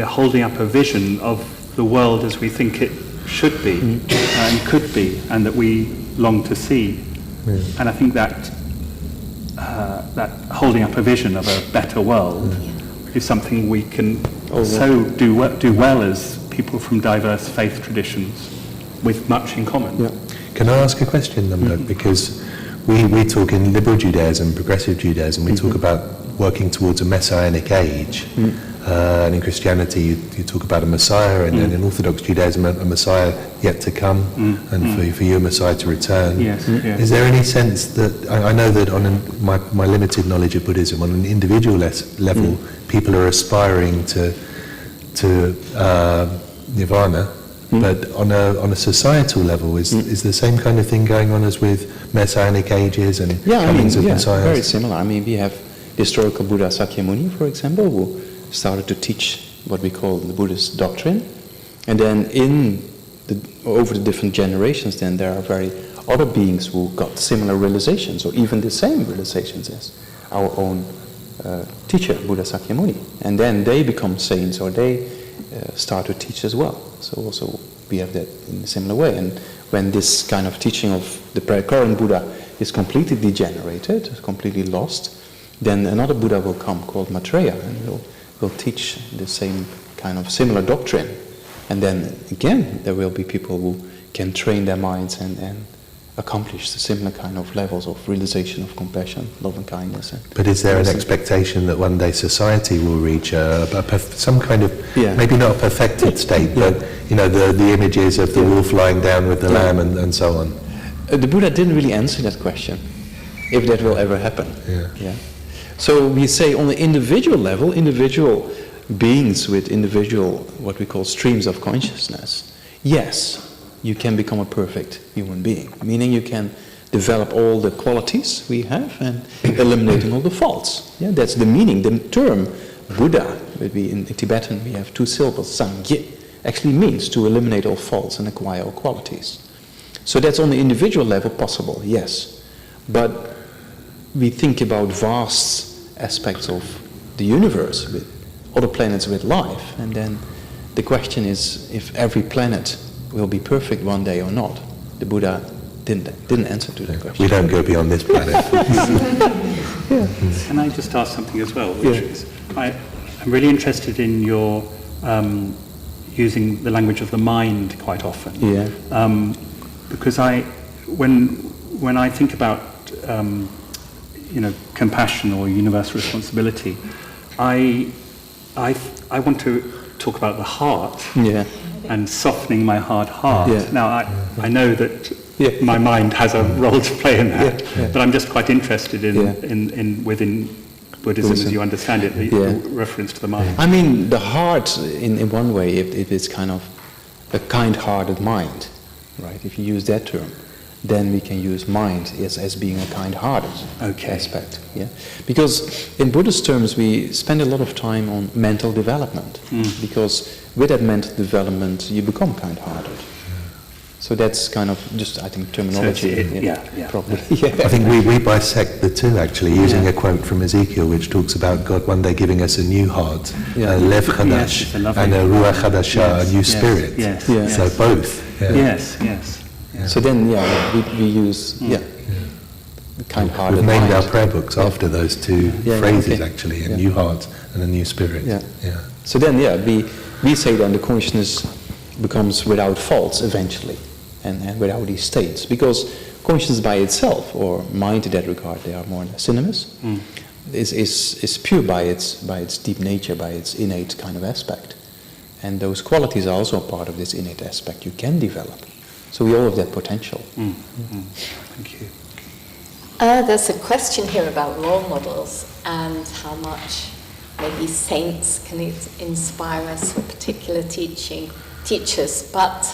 Speaker 3: holding up a vision of the world as we think it should be and could be, and that we long to see. And I think that holding up a vision of a better world is something we can do well as people from diverse faith traditions with much in common.
Speaker 4: Yeah. Can I ask a question, because we talk in liberal Judaism, progressive Judaism, we talk about working towards a messianic age. And in Christianity, you talk about a Messiah, and then in Orthodox Judaism, a Messiah yet to come, and for you, a Messiah to return.
Speaker 3: Yes.
Speaker 4: Is there any sense that, I know that on my limited knowledge of Buddhism, on an individual level, people are aspiring to nirvana, but on a societal level, is the same kind of thing going on as with messianic ages and comings of Messiahs?
Speaker 5: Very similar. I mean, we have the historical Buddha Sakyamuni, for example, who started to teach what we call the Buddhist doctrine, and then over the different generations, then there are very other beings who got similar realizations, or even the same realizations as our own teacher, Buddha Sakyamuni, and then they become saints, or they start to teach as well. So also we have that in a similar way. And when this kind of teaching of the current Buddha is completely degenerated, completely lost, then another Buddha will come called Maitreya, and will teach the same kind of similar doctrine. And then again, there will be people who can train their minds and accomplish the similar kind of levels of realization of compassion, love and kindness.
Speaker 4: But is there an expectation that one day society will reach some kind of, maybe not a perfected state, but the images of the wolf lying down with the lamb and so on?
Speaker 5: The Buddha didn't really answer that question, if that will ever happen. So we say on the individual level, individual beings with individual, what we call streams of consciousness, yes, you can become a perfect human being, meaning you can develop all the qualities we have and eliminating all the faults. Yeah, that's the meaning. The term Buddha, in Tibetan we have two syllables, Sangye, actually means to eliminate all faults and acquire all qualities. So that's on the individual level possible, yes. But we think about vast aspects of the universe with other planets with life, and then the question is if every planet will be perfect one day or not. The Buddha didn't answer to that question.
Speaker 4: We don't go beyond this planet.
Speaker 3: Can I just ask something as well? Which is, I'm really interested in your using the language of the mind quite often. Because when I think about compassion or universal responsibility, I want to talk about the heart. And softening my hard heart. Now, I know that my mind has a role to play in that, but I'm just quite interested in within Buddhism as you understand it, the reference to the mind.
Speaker 5: I mean, the heart, in one way, it is kind of a kind-hearted mind, right? If you use that term, then we can use mind as being a kind-hearted aspect. Because in Buddhist terms, we spend a lot of time on mental development, because with that mental development, you become kind-hearted. So that's kind of just, I think, terminology. Probably.
Speaker 4: I think we bisect the two, actually, using a quote from Ezekiel, which talks about God one day giving us a new heart, a lev chadash, and a ruach chadasha, a new spirit. So both.
Speaker 5: So then, we use, kind-hearted
Speaker 4: We've named
Speaker 5: mind.
Speaker 4: our prayer books after those two phrases, actually, a new heart and a new spirit.
Speaker 5: So then, we say then the consciousness becomes without faults eventually, and without these states, because consciousness by itself, or mind in that regard, they are more or less synonymous, is pure by its deep nature, by its innate kind of aspect. And those qualities are also part of this innate aspect you can develop. So we all have that potential.
Speaker 3: Thank you.
Speaker 2: There's a question here about role models and how much maybe saints can inspire us, or particular teachers. But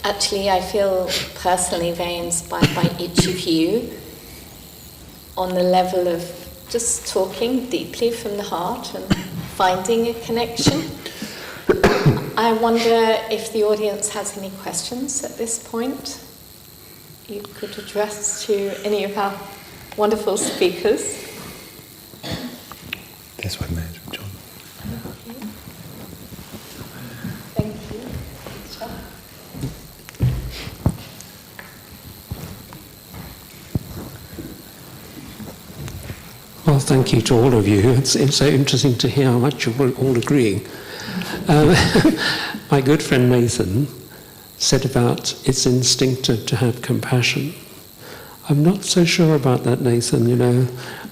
Speaker 2: actually I feel personally very inspired by each of you on the level of just talking deeply from the heart and finding a connection. I wonder if the audience has any questions at this point you could address to any of our wonderful speakers.
Speaker 4: This one there, John.
Speaker 2: Thank you.
Speaker 6: Well, thank you to all of you. It's so interesting to hear how much you're all agreeing. My good friend Nathan said about it's instinctive to have compassion. I'm not so sure about that, Nathan.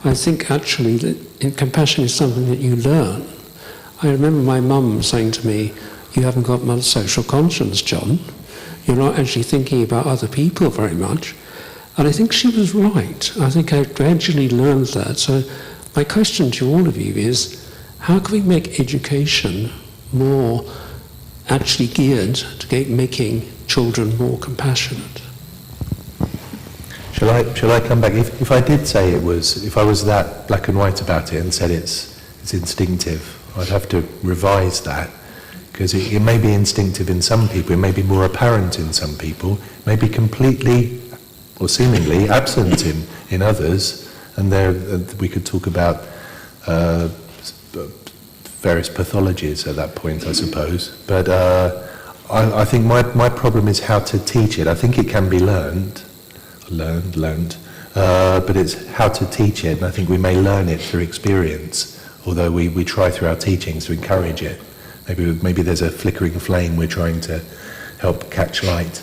Speaker 6: I think actually that compassion is something that you learn. I remember my mum saying to me, "You haven't got much social conscience, John. You're not actually thinking about other people very much." And I think she was right. I think I gradually learned that. So my question to all of you is, how can we make education more actually geared to making children more compassionate?
Speaker 4: Shall I come back? If I did say if I was that black and white about it and said it's instinctive, I'd have to revise that, because it may be instinctive in some people, it may be more apparent in some people, it may be completely or seemingly absent in others, and there we could talk about various pathologies at that point, I suppose. But I think my problem is how to teach it. I think it can be learned, but it's how to teach it, and I think we may learn it through experience, although we try through our teachings to encourage it. Maybe there's a flickering flame we're trying to help catch light.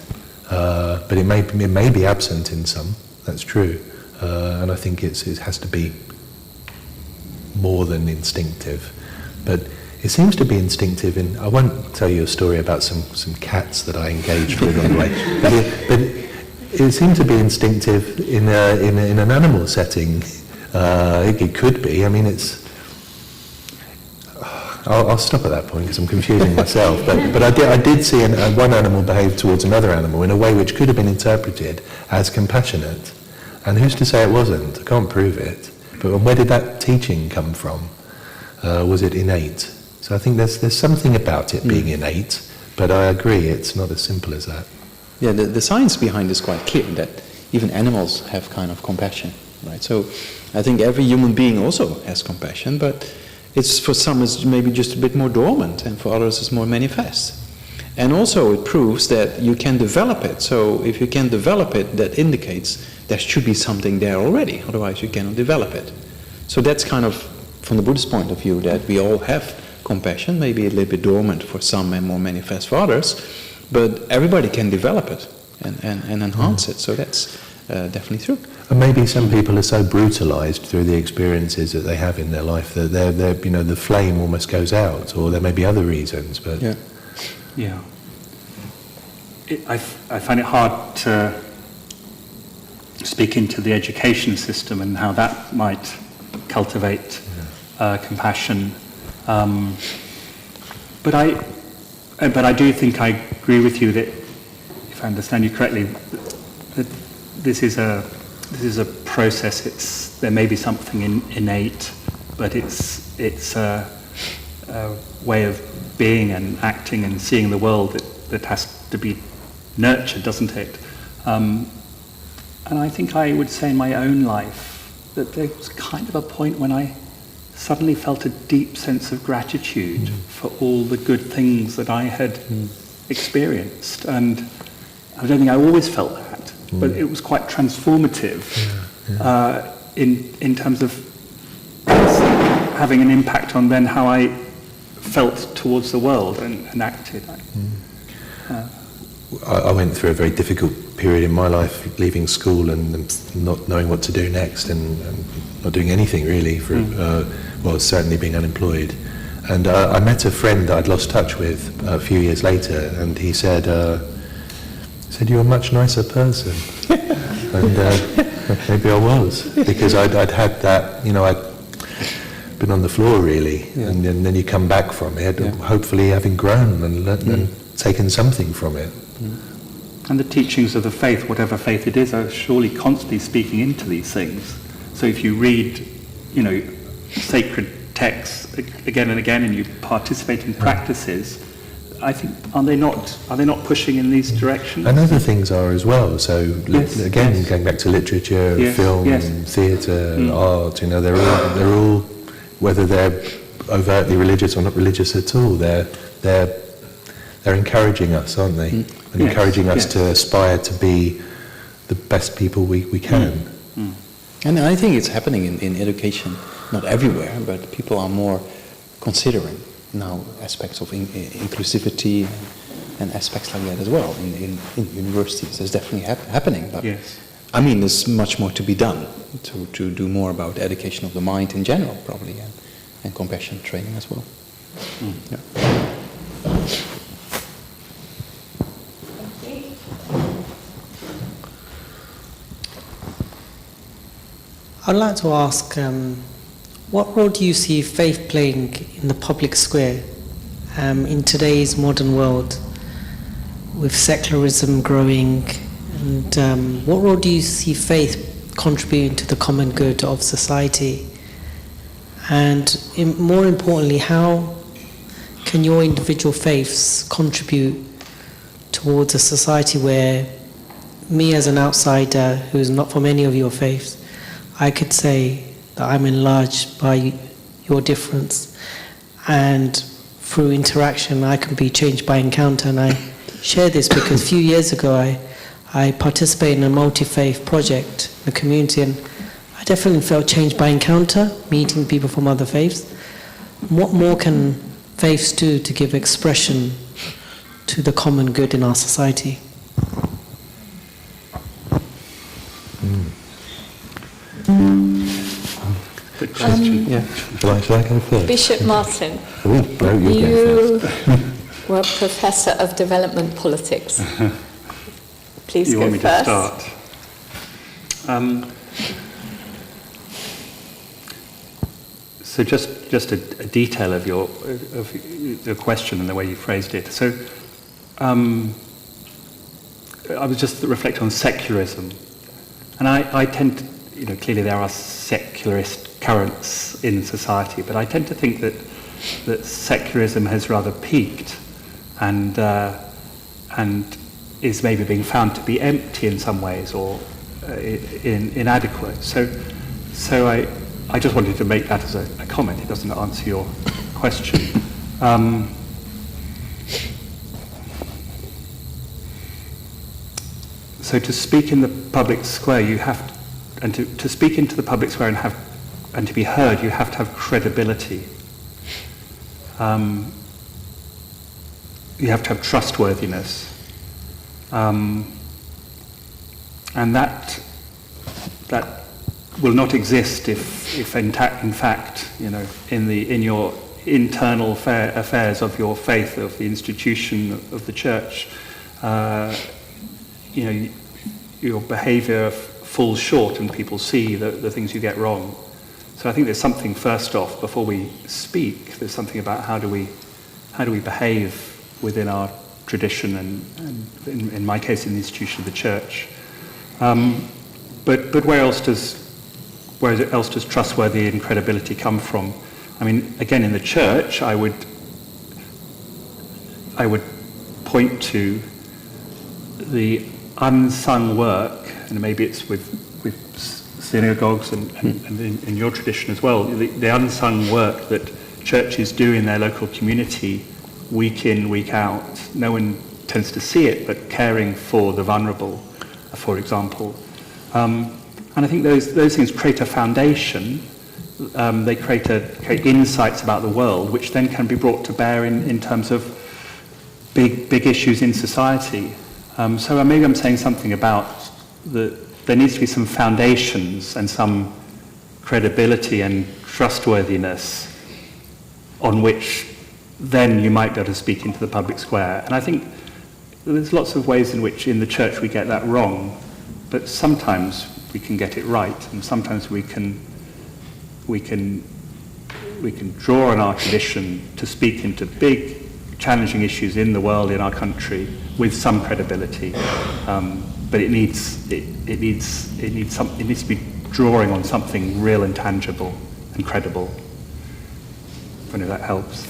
Speaker 4: but it may be absent in some. That's true, and I think it has to be more than instinctive. But it seems to be instinctive in. I won't tell you a story about some cats that I engaged with on the way, but it seemed to be instinctive in an animal setting. It could be. I mean, it's. I'll stop at that point because I'm confusing myself. But I did see one animal behave towards another animal in a way which could have been interpreted as compassionate. And who's to say it wasn't? I can't prove it. But where did that teaching come from? Was it innate? So I think there's something about it being innate. But I agree, it's not as simple as that.
Speaker 5: Yeah, the science behind is quite clear, that even animals have kind of compassion, right? So I think every human being also has compassion, but it's for some it's maybe just a bit more dormant, and for others it's more manifest. And also it proves that you can develop it. So if you can develop it, that indicates there should be something there already, otherwise you cannot develop it. So that's kind of, from the Buddhist point of view, that we all have compassion, maybe a little bit dormant for some and more manifest for others, but everybody can develop it and enhance it. So that's definitely true.
Speaker 4: And maybe some people are so brutalized through the experiences that they have in their life that they're the flame almost goes out, or there may be other reasons. But
Speaker 3: yeah. I find it hard to speak into the education system and how that might cultivate compassion. But I do think I agree with you that, if I understand you correctly, that this is a process. There may be something innate, but it's a way of being and acting and seeing the world that has to be nurtured, doesn't it? And I think I would say in my own life that there was kind of a point when I suddenly felt a deep sense of gratitude for all the good things that I had experienced. And I don't think I always felt that, but it was quite transformative in terms of having an impact on then how I felt towards the world and acted.
Speaker 4: I went through a very difficult period in my life, leaving school and not knowing what to do next, and not doing anything really for certainly being unemployed. And I met a friend that I'd lost touch with a few years later, and he said you're a much nicer person. And maybe I was, because I'd had that, I'd been on the floor really, and then you come back from it, hopefully having grown and learned and taken something from it.
Speaker 3: And the teachings of the faith, whatever faith it is, are surely constantly speaking into these things. So if you read, sacred texts again and again, and you participate in practices, I think are they not pushing in these directions?
Speaker 4: And other things are as well. So going back to literature, film, theatre, art, they're all, whether they're overtly religious or not religious at all, they're encouraging us, aren't they? And encouraging us to aspire to be the best people we can.
Speaker 5: And I think it's happening in education, not everywhere, but people are more considering now aspects of inclusivity and aspects like that as well in universities. It's definitely happening. But I mean, there's much more to be done to do more about education of the mind in general, probably, and compassion training as well.
Speaker 7: I'd like to ask, what role do you see faith playing in the public square in today's modern world, with secularism growing, and what role do you see faith contributing to the common good of society? And more importantly, how can your individual faiths contribute towards a society where me as an outsider who's not from any of your faiths, I could say that I'm enlarged by your difference, and through interaction I can be changed by encounter. And I share this because a few years ago I participated in a multi-faith project in the community, and I definitely felt changed by encounter, meeting people from other faiths. What more can faiths do to give expression to the common good in our society?
Speaker 5: Yeah.
Speaker 4: Shall I go first?
Speaker 2: Bishop Martin,
Speaker 4: Oh, no,
Speaker 2: you were Professor of Development Politics. Please
Speaker 3: You
Speaker 2: go
Speaker 3: want me
Speaker 2: first.
Speaker 3: to start? So just a detail of your question and the way you phrased it. So I was just reflecting on secularism, and I tend to, clearly there are secularist currents in society, but I tend to think that secularism has rather peaked and is maybe being found to be empty in some ways or inadequate. So I just wanted to make that as a comment. It doesn't answer your question. So to speak in the public square, you have to speak into the public square and to be heard, you have to have credibility. You have to have trustworthiness, and that will not exist if in fact, in your internal affairs of your faith, of the institution of the church, your behaviour falls short and people see the things you get wrong. So I think there's something, first off, before we speak, there's something about how do we behave within our tradition and in my case in the institution of the church. But where else does trustworthy and credibility come from? I mean, again, in the church, I would point to the unsung work, and maybe it's with synagogues and in your tradition as well, the unsung work that churches do in their local community week in, week out. No one tends to see it, but caring for the vulnerable, for example. And I think those things create a foundation. They create insights about the world, which then can be brought to bear in terms of big issues in society. So maybe I'm saying something about there needs to be some foundations and some credibility and trustworthiness on which then you might be able to speak into the public square. And I think there's lots of ways in which in the church we get that wrong, but sometimes we can get it right, and sometimes we can draw on our tradition to speak into big, challenging issues in the world, in our country, with some credibility. But it needs to be drawing on something real and tangible and credible. I don't know if that helps.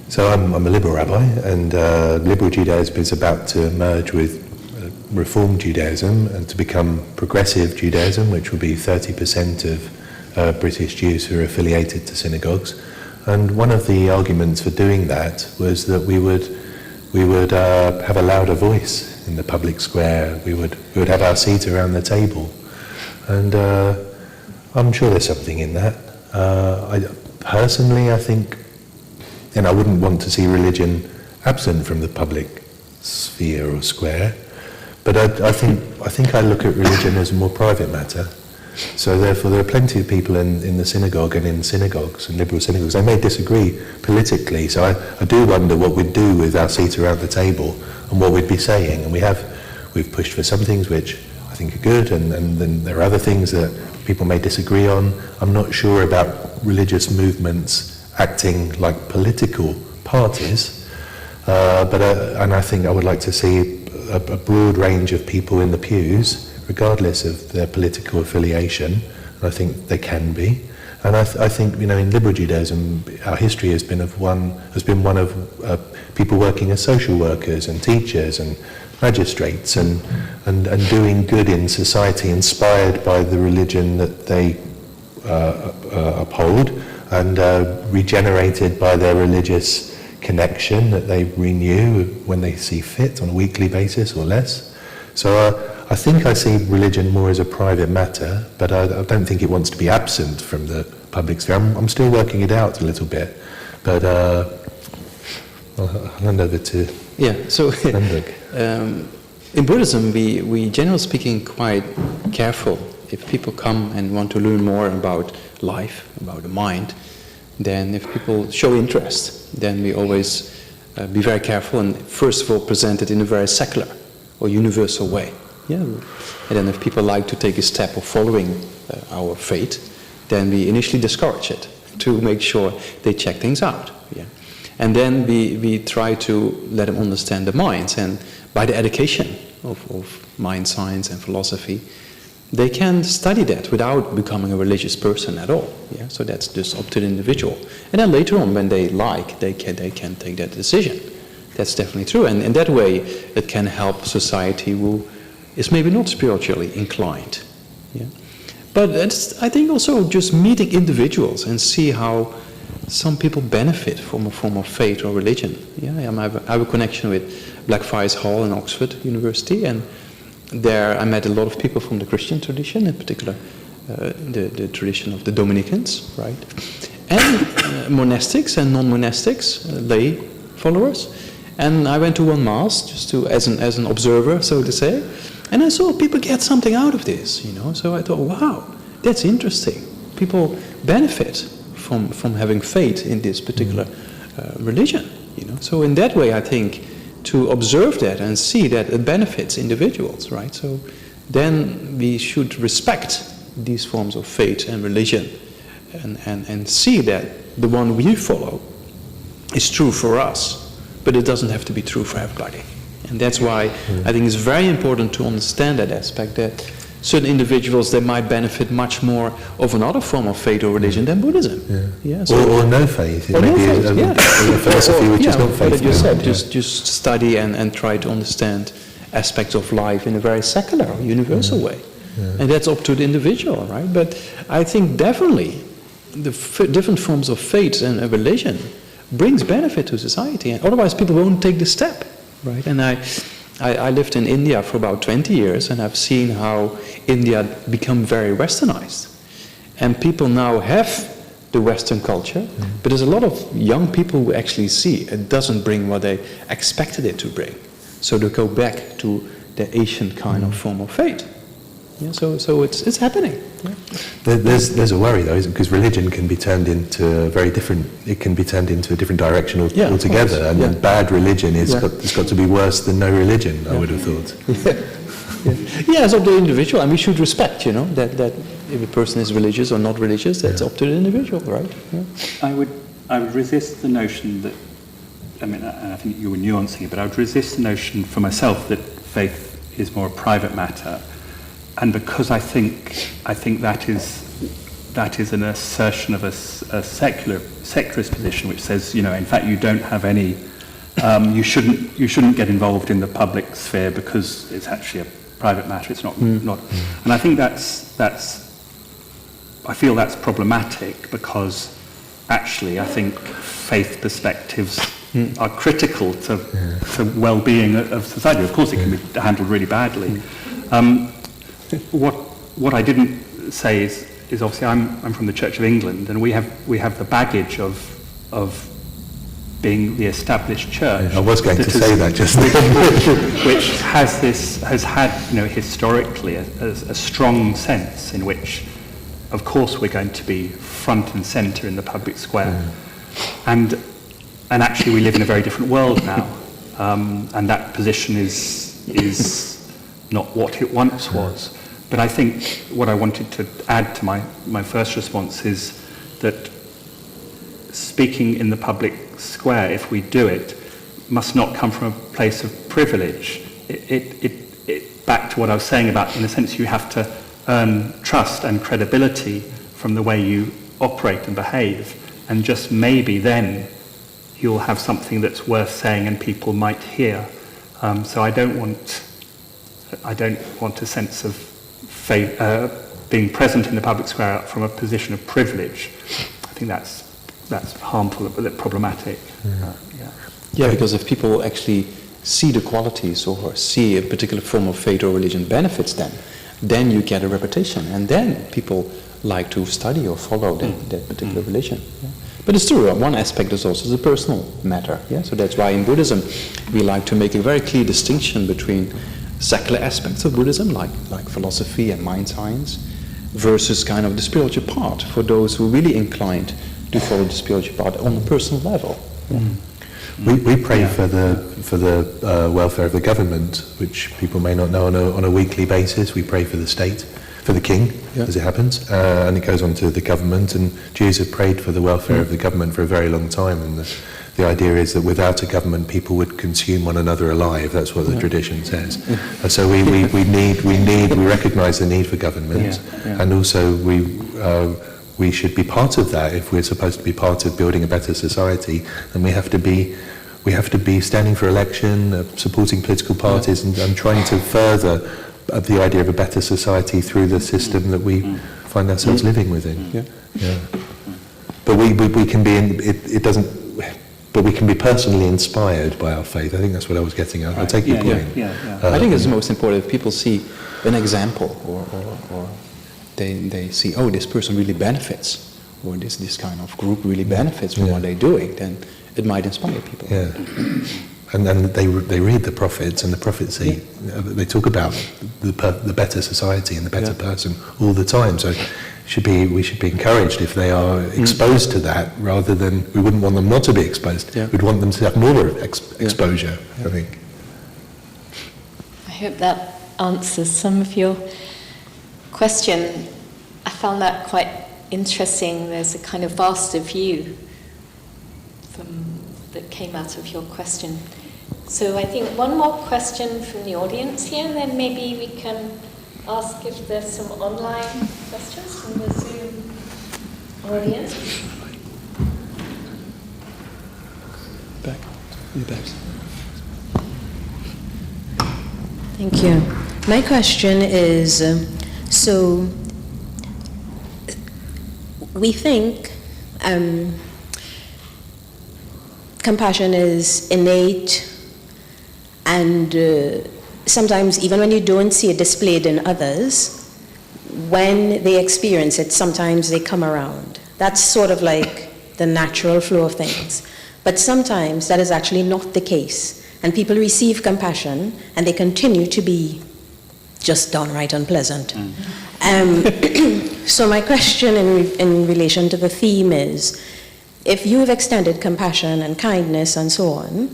Speaker 4: So I'm a liberal rabbi, and liberal Judaism is about to merge with Reform Judaism and to become progressive Judaism, which will be 30% of British Jews who are affiliated to synagogues. And one of the arguments for doing that was that we would have a louder voice in the public square. We would have our seat around the table, and I'm sure there's something in that. I think, and I wouldn't want to see religion absent from the public sphere or square, but I think I look at religion as a more private matter. So therefore there are plenty of people in the synagogue and in synagogues and liberal synagogues. They may disagree politically, so I do wonder what we'd do with our seat around the table and what we'd be saying. And we've pushed for some things which I think are good, and then there are other things that people may disagree on. I'm not sure about religious movements acting like political parties, and I think I would like to see a broad range of people in the pews, regardless of their political affiliation, and I think they can be. And I think in liberal Judaism, our history has been one of people working as social workers and teachers and magistrates and doing good in society, inspired by the religion that they uphold, and regenerated by their religious connection that they renew when they see fit on a weekly basis or less. So I think I see religion more as a private matter, but I don't think it wants to be absent from the public sphere. I'm still working it out a little bit, but I'll hand over to
Speaker 5: Yeah, so
Speaker 4: Lemberg.
Speaker 5: in Buddhism, we generally speaking quite careful. If people come and want to learn more about life, about the mind, then if people show interest, then we always be very careful and first of all present it in a very secular or universal way. Yeah. And then if people like to take a step of following our faith, then we initially discourage it to make sure they check things out. Yeah. And then we try to let them understand the minds, and by the education of mind science and philosophy, they can study that without becoming a religious person at all. Yeah? So that's just up to the individual. And then later on, when they like, they can take that decision. That's definitely true. And in that way, it can help society who is maybe not spiritually inclined. Yeah? But it's, I think also just meeting individuals and see how some people benefit from a form of faith or religion. Yeah, I have a connection with Blackfriars Hall in Oxford University, and there I met a lot of people from the Christian tradition, in particular the tradition of the Dominicans, right? And monastics and non-monastics, lay followers. And I went to one mass just to as an observer, so to say, and I saw people get something out of this, you know. So I thought, wow, that's interesting. People benefit from having faith in this particular religion, you know. So in that way, I think to observe that and see that it benefits individuals, right? So then we should respect these forms of faith and religion and see that the one we follow is true for us, but it doesn't have to be true for everybody. And that's why I think it's very important to understand that aspect, that certain individuals, they might benefit much more of another form of faith or religion than Buddhism.
Speaker 4: Yeah.
Speaker 5: Yeah, so
Speaker 4: or no faith. It
Speaker 5: or
Speaker 4: may
Speaker 5: no
Speaker 4: be
Speaker 5: faith,
Speaker 4: a philosophy which is not faith.
Speaker 5: But you said, just study and try to understand aspects of life in a very secular or universal way. Yeah. And that's up to the individual, right? But I think definitely the different forms of faith and religion brings benefit to society, and otherwise people won't take the step, right? And I lived in India for about 20 years, and I've seen how India become very westernized. And people now have the Western culture, but there's a lot of young people who actually see it doesn't bring what they expected it to bring. So they go back to the Asian kind of form of faith. Yeah, so it's happening. Yeah.
Speaker 4: There's a worry though, isn't it? Because religion can be turned into a very different. It can be turned into a different direction altogether, and then bad religion it's got to be worse than no religion. I would have thought.
Speaker 5: Yeah, it's up to the individual, and we should respect, you know, that if a person is religious or not religious, that's up to the individual, right? Yeah.
Speaker 3: I would resist the notion that. I mean, I think you were nuancing it, but I would resist the notion for myself that faith is more a private matter. And because I think that is an assertion of a secularist position, which says, you know, in fact, you don't have any, you shouldn't get involved in the public sphere because it's actually a private matter. It's not. And I think I feel that's problematic, because actually I think faith perspectives are critical to well-being of society. Of course, it can be handled really badly. What I didn't say is obviously I'm from the Church of England, and we have the baggage of being the established church.
Speaker 4: I was going to say that just
Speaker 3: which has had, you know, historically a strong sense in which, of course, we're going to be front and centre in the public square, and actually we live in a very different world now, and that position is not what it once was. But I think what I wanted to add to my first response is that speaking in the public square, if we do it, must not come from a place of privilege. It back to what I was saying about, in a sense, you have to earn trust and credibility from the way you operate and behave, and just maybe then you'll have something that's worth saying and people might hear. So I don't want a sense of being present in the public square from a position of privilege. I think that's harmful, but problematic.
Speaker 5: Yeah, because if people actually see the qualities or see a particular form of faith or religion benefits them, then you get a reputation, and then people like to study or follow that particular religion. Yeah. But it's true, one aspect is also the personal matter. Yeah? So that's why in Buddhism we like to make a very clear distinction between secular aspects of Buddhism, like philosophy and mind science, versus kind of the spiritual part for those who are really inclined to follow the spiritual part on a personal level.
Speaker 4: We pray for the welfare of the government, which people may not know on a weekly basis. We pray for the state, for the king, as it happens, and it goes on to the government. And Jews have prayed for the welfare of the government for a very long time. And the idea is that without a government, people would consume one another alive. That's what the tradition says. So we recognise the need for government, and also we should be part of that. If we're supposed to be part of building a better society, then we have to be standing for election, supporting political parties, and trying to further the idea of a better society through the system that we find ourselves living within. But we can be it doesn't. But we can be personally inspired by our faith. I think that's what I was getting at. I'll take your point.
Speaker 5: I think it's the most important if people see an example, or they see, oh, this person really benefits, or this kind of group really benefits from what they're doing, then it might inspire people.
Speaker 4: And then they read the prophets, and the prophets they talk about the better society and the better person all the time. So we should be encouraged if they are exposed to that, rather than we wouldn't want them not to be exposed. We'd want them to have more exposure, I think.
Speaker 2: I hope that answers some of your question. I found that quite interesting. There's a kind of vaster view that came out of your question. So I think one more question from the audience here, and then maybe we can ask if there's some online questions from the Zoom audience.
Speaker 8: Thank you. My question is, so we think compassion is innate, and sometimes even when you don't see it displayed in others, when they experience it, sometimes they come around. That's sort of like the natural flow of things. But sometimes that is actually not the case, and people receive compassion and they continue to be just downright unpleasant. So my question in relation to the theme is, if you've extended compassion and kindness and so on,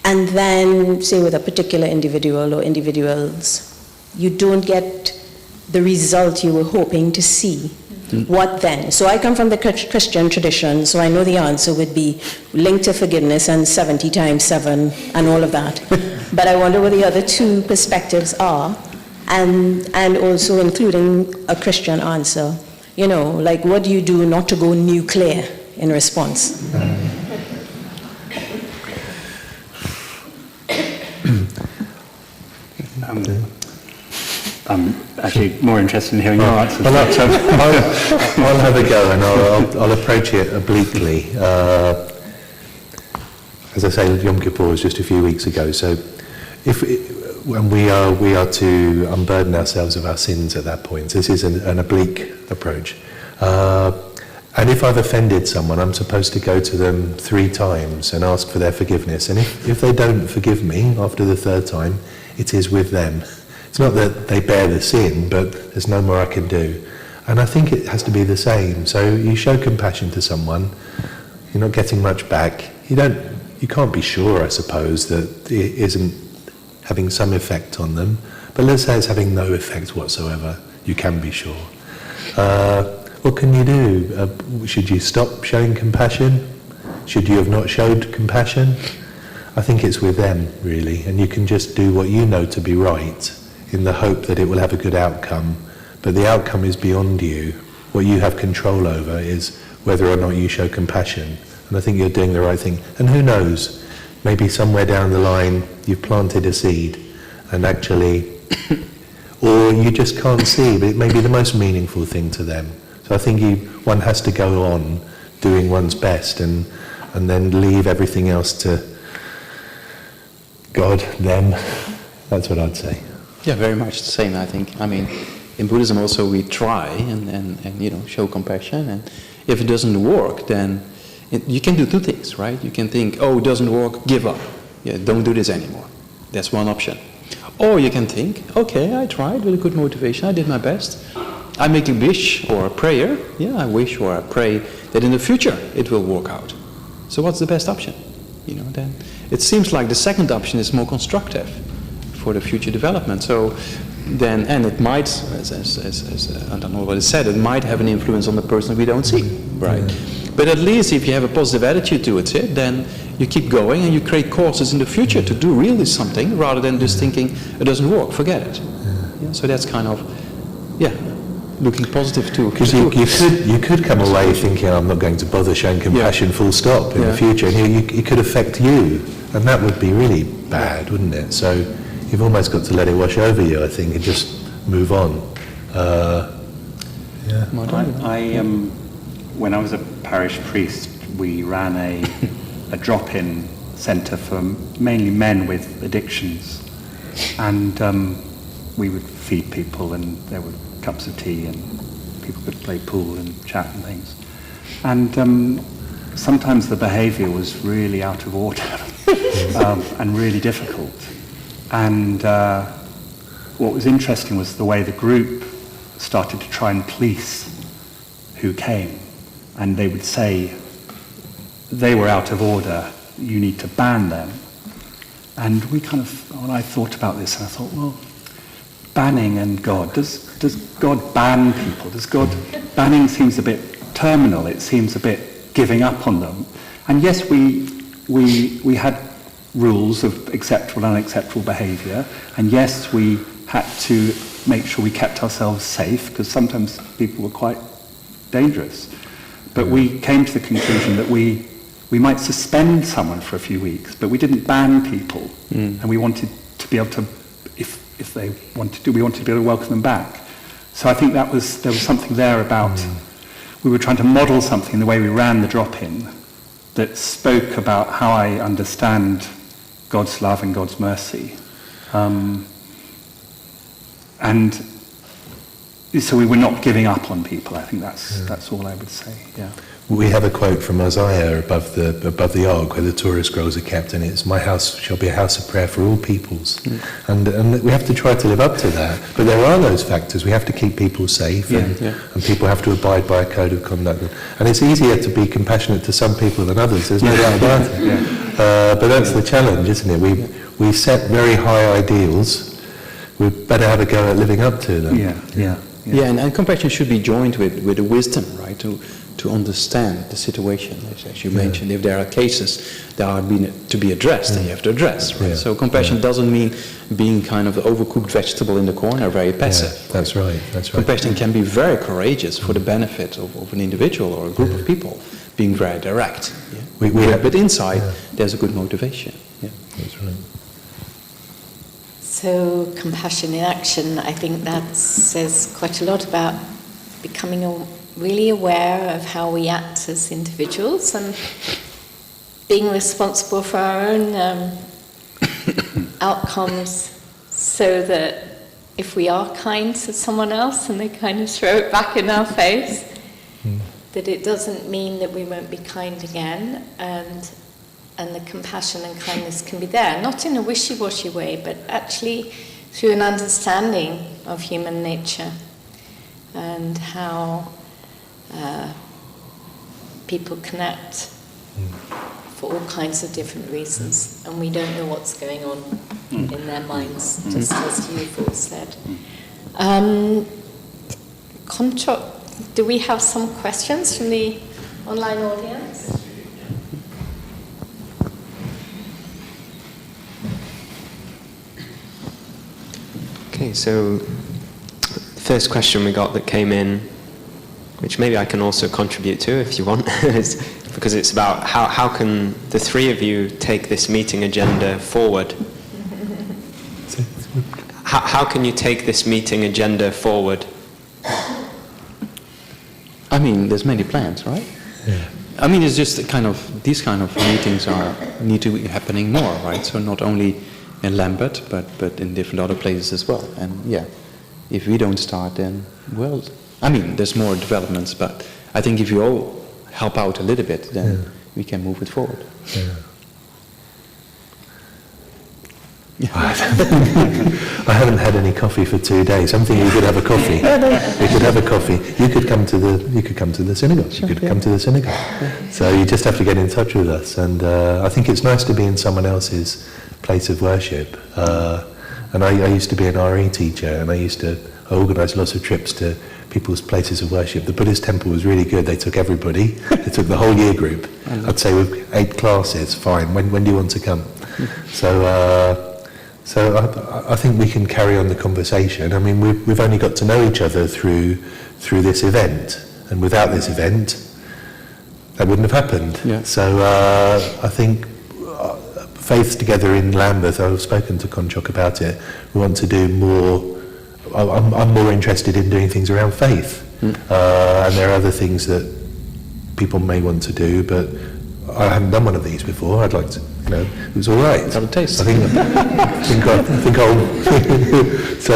Speaker 8: and then, say with a particular individual or individuals, you don't get the result you were hoping to see, what then? So I come from the Christian tradition, so I know the answer would be linked to forgiveness and 70 times 7 and all of that. But I wonder what the other two perspectives are, and also including a Christian answer. You know, like, what do you do not to go nuclear in response?
Speaker 3: I'm actually more interested in hearing your answers.
Speaker 4: I'll have a go, and I'll approach it obliquely. As I say, Yom Kippur was just a few weeks ago, so when we are to unburden ourselves of our sins at that point. This is an oblique approach. And if I've offended someone, I'm supposed to go to them 3 times and ask for their forgiveness. And if they don't forgive me after the 3rd time, it is with them. It's not that they bear the sin, but there's no more I can do. And I think it has to be the same. So you show compassion to someone, you're not getting much back. You can't be sure, I suppose, that it isn't having some effect on them. But let's say it's having no effect whatsoever. You can be sure. What can you do? Should you stop showing compassion? Should you have not showed compassion? I think it's with them, really. And you can just do what you know to be right in the hope that it will have a good outcome. But the outcome is beyond you. What you have control over is whether or not you show compassion. And I think you're doing the right thing. And who knows, maybe somewhere down the line you've planted a seed and actually, or you just can't see, but it may be the most meaningful thing to them. So I think one has to go on doing one's best and then leave everything else to God, them. That's what I'd say.
Speaker 5: Yeah, very much the same, I think. I mean, in Buddhism also we try and show compassion, and if it doesn't work, then you can do 2 things, right? You can think, oh, it doesn't work, give up. Yeah, don't do this anymore. That's one option. Or you can think, okay, I tried with a good motivation, I did my best. I make a wish or a prayer, I wish or I pray that in the future it will work out. So what's the best option? Then it seems like the second option is more constructive for the future development. So then, and it might, as I don't know what it said, it might have an influence on the person we don't see, right? But at least if you have a positive attitude to it, then you keep going and you create causes in the future to do really something rather than just thinking it doesn't work, forget it. So that's kind of, looking positive too.
Speaker 4: Because you could come away thinking, I'm not going to bother showing compassion full stop in the future, and it could affect you, and that would be really bad, wouldn't it? So you've almost got to let it wash over you, I think, and just move on.
Speaker 3: When I was a parish priest, we ran a drop-in centre for mainly men with addictions, and we would feed people, and there were cups of tea, and people could play pool and chat and things. And sometimes the behaviour was really out of order and really difficult. And what was interesting was the way the group started to try and police who came. And they would say, they were out of order, you need to ban them. And when I thought about this, and I thought, well, banning and God, does God ban people? Banning seems a bit terminal, it seems a bit giving up on them. And yes, we had rules of acceptable and unacceptable behaviour, and yes, we had to make sure we kept ourselves safe, because sometimes people were quite dangerous. But we came to the conclusion that we might suspend someone for a few weeks, but we didn't ban people, and we wanted to be able to, if they wanted to, we wanted to be able to welcome them back. So I think there was something there about, we were trying to model something in the way we ran the drop-in that spoke about how I understand God's love and God's mercy. And so we were not giving up on people. I think that's all I would say. Yeah.
Speaker 4: We have a quote from Isaiah above the ark where the Torah scrolls are kept, and it's, "My house shall be a house of prayer for all peoples." And we have to try to live up to that. But there are those factors. We have to keep people safe, and people have to abide by a code of conduct. And it's easier to be compassionate to some people than others. There's no doubt about it. But that's the challenge, isn't it? We set very high ideals. We better have a go at living up to them.
Speaker 5: And compassion should be joined with the wisdom, right? To understand the situation, as you mentioned. If there are cases that are to be addressed, then you have to address, right? So compassion doesn't mean being kind of overcooked vegetable in the corner, very passive.
Speaker 4: That's right.
Speaker 5: Compassion can be very courageous for the benefit of an individual or a group of people, being very direct. But inside, there's a good motivation.
Speaker 4: That's right.
Speaker 2: So compassion in action, I think that says quite a lot about becoming really aware of how we act as individuals and being responsible for our own outcomes, so that if we are kind to someone else and they kind of throw it back in our face, that it doesn't mean that we won't be kind again, and the compassion and kindness can be there, not in a wishy-washy way, but actually through an understanding of human nature and how people connect for all kinds of different reasons, and we don't know what's going on in their minds, just as you've all said. Do we have some questions from the online audience?
Speaker 1: Okay, so the first question we got that came in, which maybe I can also contribute to if you want, is because it's about how can the three of you take this meeting agenda forward? How can you take this meeting agenda forward?
Speaker 5: I mean, there's many plans, right? I mean, it's just these kind of meetings need to be happening more, right? So not only in Lambert, but in different other places as well. And if we don't start, then, well, I mean, there's more developments, but I think if you all help out a little bit, then we can move it forward.
Speaker 4: I haven't had any coffee for 2 days. I'm thinking we could have a coffee. We could have a coffee. You could come to the synagogue. You could come to the synagogue. So you just have to get in touch with us. And I think it's nice to be in someone else's place of worship. And I used to be an RE teacher, and I organised lots of trips to people's places of worship. The Buddhist temple was really good. They took everybody. They took the whole year group. I'd say with 8 classes, fine. When do you want to come? So I think we can carry on the conversation. I mean, we've only got to know each other through this event, and without this event, that wouldn't have happened.
Speaker 5: Yeah.
Speaker 4: So I think Faiths Together in Lambeth, I've spoken to Konchok about it, we want to do more. I'm more interested in doing things around faith, and there are other things that people may want to do, but I haven't done one of these before. I'd like to, it was all right.
Speaker 5: Have a taste.
Speaker 4: I think I'll. So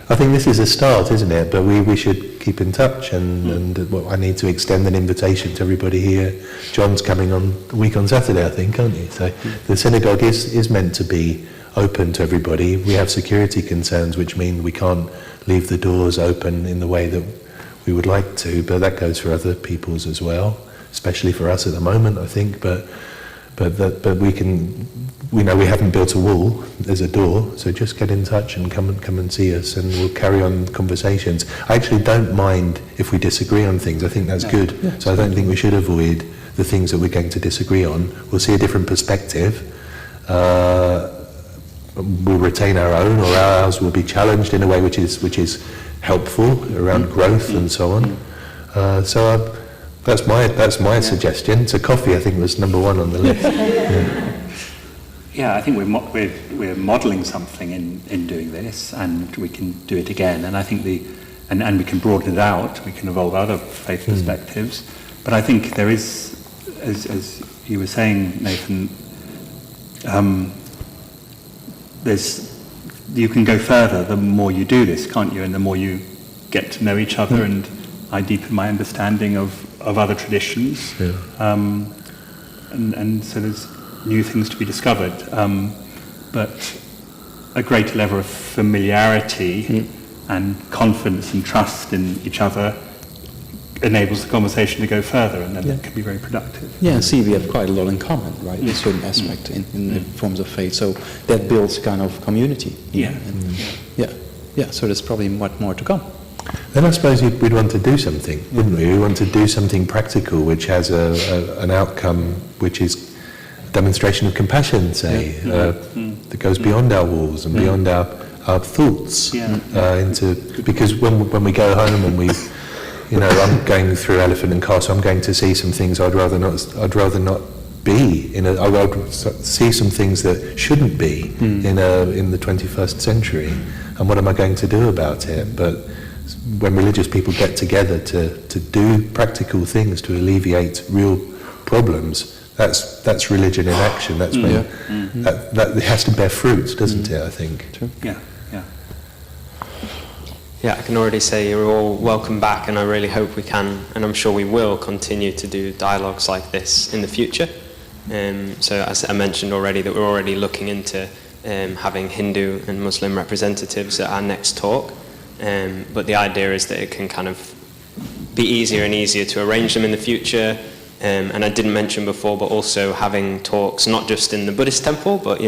Speaker 4: I think this is a start, isn't it? But we should keep in touch, and well, I need to extend an invitation to everybody here. John's coming on a week on Saturday, I think, aren't you? So the synagogue is meant to be open to everybody. We have security concerns, which mean we can't leave the doors open in the way that we would like to, but that goes for other people's as well, especially for us at the moment, I think. But we can, we haven't built a wall. There's a door, so just get in touch and come and see us, and we'll carry on conversations. I actually don't mind if we disagree on things. I think that's good. Yeah. So I don't think we should avoid the things that we're going to disagree on. We'll see a different perspective. We'll retain our own, or ours will be challenged in a way which is helpful around growth and so on. That's my suggestion. So coffee, I think, was number 1 on the list.
Speaker 3: Yeah, I think we're modelling something in doing this, and we can do it again. And I think and we can broaden it out. We can evolve other faith perspectives. But I think there is, as you were saying, Nathan, you can go further the more you do this, can't you? And the more you get to know each other, and I deepen my understanding of other traditions. Yeah. And so there's new things to be discovered. But a greater level of familiarity and confidence and trust in each other enables the conversation to go further, and then it can be very productive.
Speaker 5: Yeah, see, we have quite a lot in common, right? In certain aspect in the forms of faith. So that builds kind of community. So there's probably much more to come.
Speaker 4: Then I suppose we'd want to do something, wouldn't we? We want to do something practical, which has an outcome which is a demonstration of compassion, say, that goes beyond our walls and beyond our thoughts. Because when we go home and we, I'm going through Elephant and Castle, I'm going to see some things I'd rather not be in. I would see some things that shouldn't be in the 21st century. And what am I going to do about it? But when religious people get together to do practical things to alleviate real problems, that's religion in action. That's that it has to bear fruit, doesn't it? I think.
Speaker 5: True.
Speaker 1: Yeah, I can already say you're all welcome back, and I really hope we can, and I'm sure we will, continue to do dialogues like this in the future. So as I mentioned already, that we're already looking into having Hindu and Muslim representatives at our next talk. But the idea is that it can kind of be easier and easier to arrange them in the future. And I didn't mention before, but also having talks not just in the Buddhist temple, but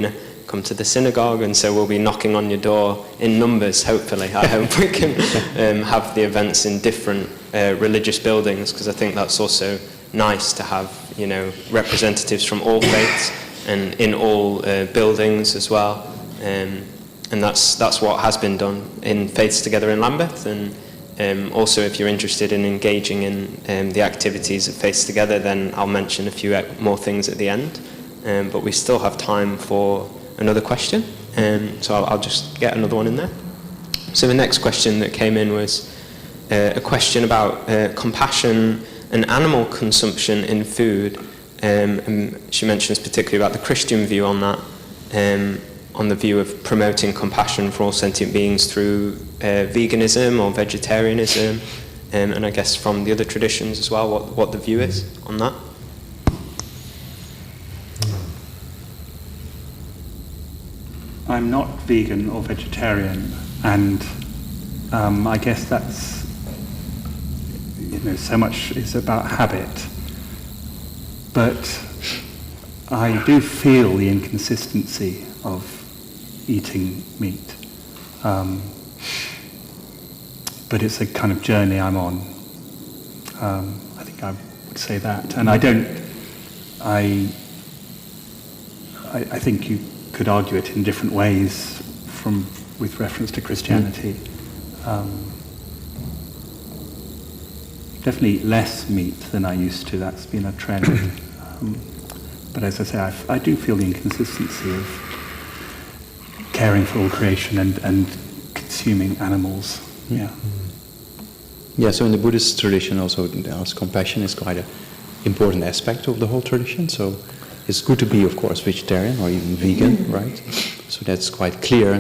Speaker 1: come to the synagogue, and so we'll be knocking on your door in numbers, hopefully. I hope we can have the events in different religious buildings, because I think that's also nice to have, representatives from all faiths and in all buildings as well. And that's what has been done in Faiths Together in Lambeth. And also, if you're interested in engaging in the activities of Faiths Together, then I'll mention a few more things at the end. But we still have time for another question. So I'll just get another one in there. So the next question that came in was a question about compassion and animal consumption in food. And she mentions particularly about the Christian view on that. On the view of promoting compassion for all sentient beings through veganism or vegetarianism, and I guess from the other traditions as well, what the view is on that.
Speaker 3: I'm not vegan or vegetarian, and I guess that's, so much is about habit. But I do feel the inconsistency of eating meat. But it's a kind of journey I'm on. I think I would say that. And I think you could argue it in different ways with reference to Christianity. Definitely less meat than I used to. That's been a trend. But as I say, I do feel the inconsistency of caring for all creation and consuming animals. Yeah.
Speaker 5: Yeah, so in the Buddhist tradition also, compassion is quite an important aspect of the whole tradition. So it's good to be, of course, vegetarian or even vegan, right? So that's quite clear.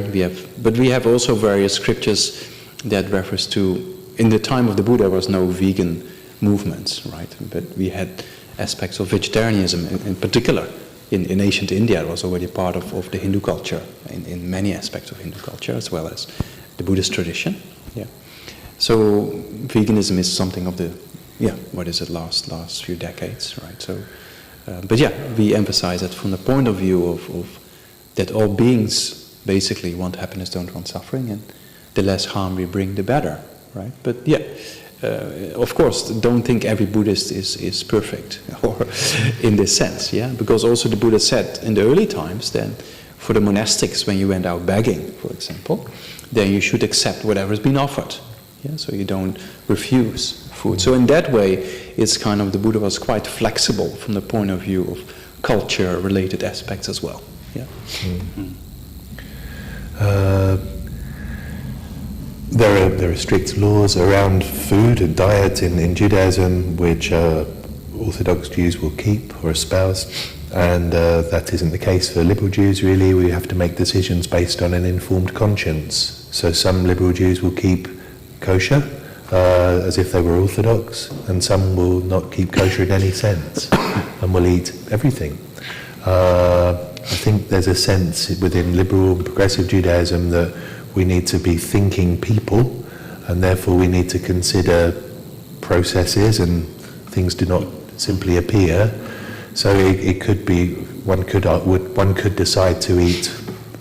Speaker 5: But we have also various scriptures that refers to, in the time of the Buddha, there was no vegan movements, right? But we had aspects of vegetarianism in particular. In ancient India, it was already part of the Hindu culture, in many aspects of Hindu culture, as well as the Buddhist tradition. Yeah. So veganism is something of the, last few decades, right? So, but yeah, we emphasize that from the point of view of that all beings basically want happiness, don't want suffering, and the less harm we bring, the better, right? But yeah, of course, don't think every Buddhist is perfect, or in this sense, yeah? Because also the Buddha said in the early times then, for the monastics, when you went out begging, for example, then you should accept whatever has been offered. Yeah, so you don't refuse food. So in that way, it's kind of, the Buddha was quite flexible from the point of view of culture-related aspects as well. Yeah.
Speaker 4: Mm-hmm. There are strict laws around food and diet in Judaism, which Orthodox Jews will keep or espouse, and that isn't the case for liberal Jews. Really, we have to make decisions based on an informed conscience. So some liberal Jews will keep kosher as if they were Orthodox, and some will not keep kosher in any sense and will eat everything. I think there's a sense within liberal and progressive Judaism that we need to be thinking people, and therefore we need to consider processes, and things do not simply appear. So it could be, one could decide to eat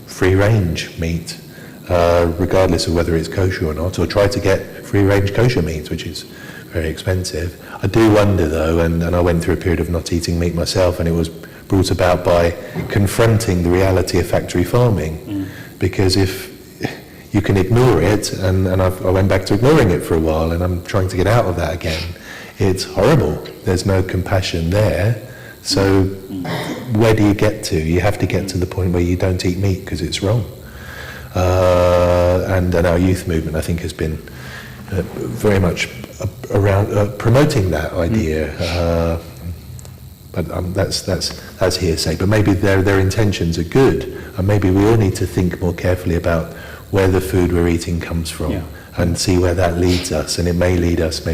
Speaker 4: free-range meat, regardless of whether it's kosher or not, or try to get free-range kosher meat, which is very expensive. I do wonder though, and I went through a period of not eating meat myself, and it was brought about by confronting the reality of factory farming, because if you can ignore it, and I went back to ignoring it for a while, and I'm trying to get out of that again. It's horrible. There's no compassion there. So where do you get to? You have to get to the point where you don't eat meat because it's wrong. And our youth movement, I think, has been very much around promoting that idea. But that's hearsay. But maybe their intentions are good, and maybe we all need to think more carefully about where the food we're eating comes from, and see where that leads us. And it may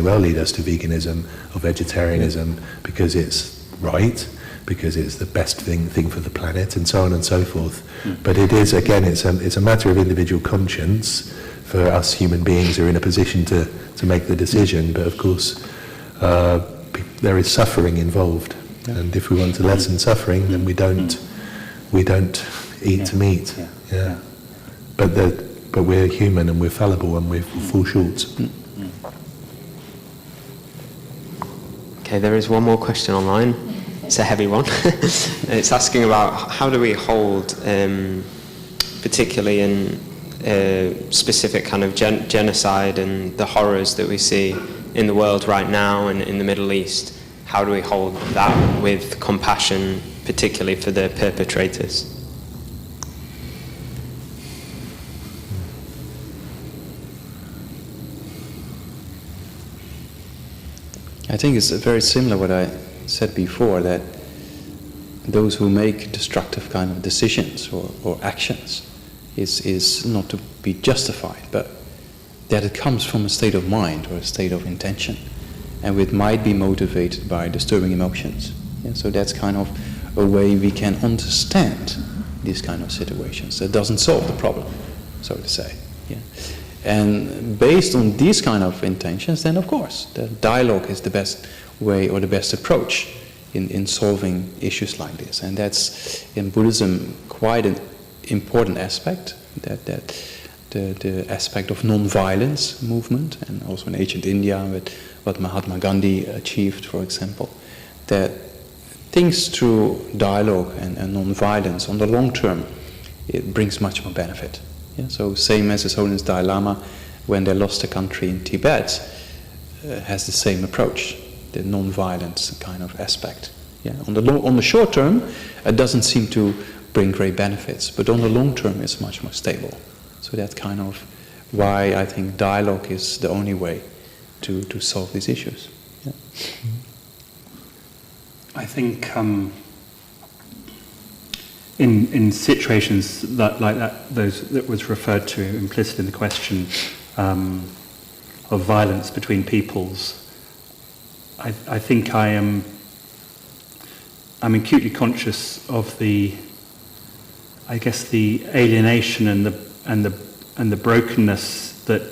Speaker 4: well lead us to veganism or vegetarianism because it's right, because it's the best thing for the planet, and so on and so forth. But it is, again, it's a matter of individual conscience for us human beings who are in a position to make the decision. But of course, there is suffering involved, and if we want to lessen suffering, then we don't eat meat. But we're human, and we're fallible, and we fall short.
Speaker 1: Okay, there is one more question online. It's a heavy one. It's asking about how do we hold, particularly in specific kind of genocide and the horrors that we see in the world right now and in the Middle East, how do we hold that with compassion, particularly for the perpetrators?
Speaker 5: I think it's very similar what I said before, that those who make destructive kind of decisions or actions is not to be justified, but that it comes from a state of mind or a state of intention, and it might be motivated by disturbing emotions. Yeah, so that's kind of a way we can understand these kind of situations. It doesn't solve the problem, so to say. Yeah. And based on these kind of intentions, then of course, the dialogue is the best way or the best approach in solving issues like this. And that's, in Buddhism, quite an important aspect, that the aspect of non-violence movement, and also in ancient India with what Mahatma Gandhi achieved, for example, that things through dialogue and non-violence on the long term, it brings much more benefit. Yeah? So same as His Holiness Dalai Lama, when they lost the country in Tibet, has the same approach, the non-violence kind of aspect. Yeah? On the short term, it doesn't seem to bring great benefits, but on the long term it's much more stable. So that's kind of why I think dialogue is the only way to solve these issues. Yeah.
Speaker 3: I think in situations like that, those that was referred to implicit in the question of violence between peoples, I think I'm acutely conscious of the alienation and the brokenness that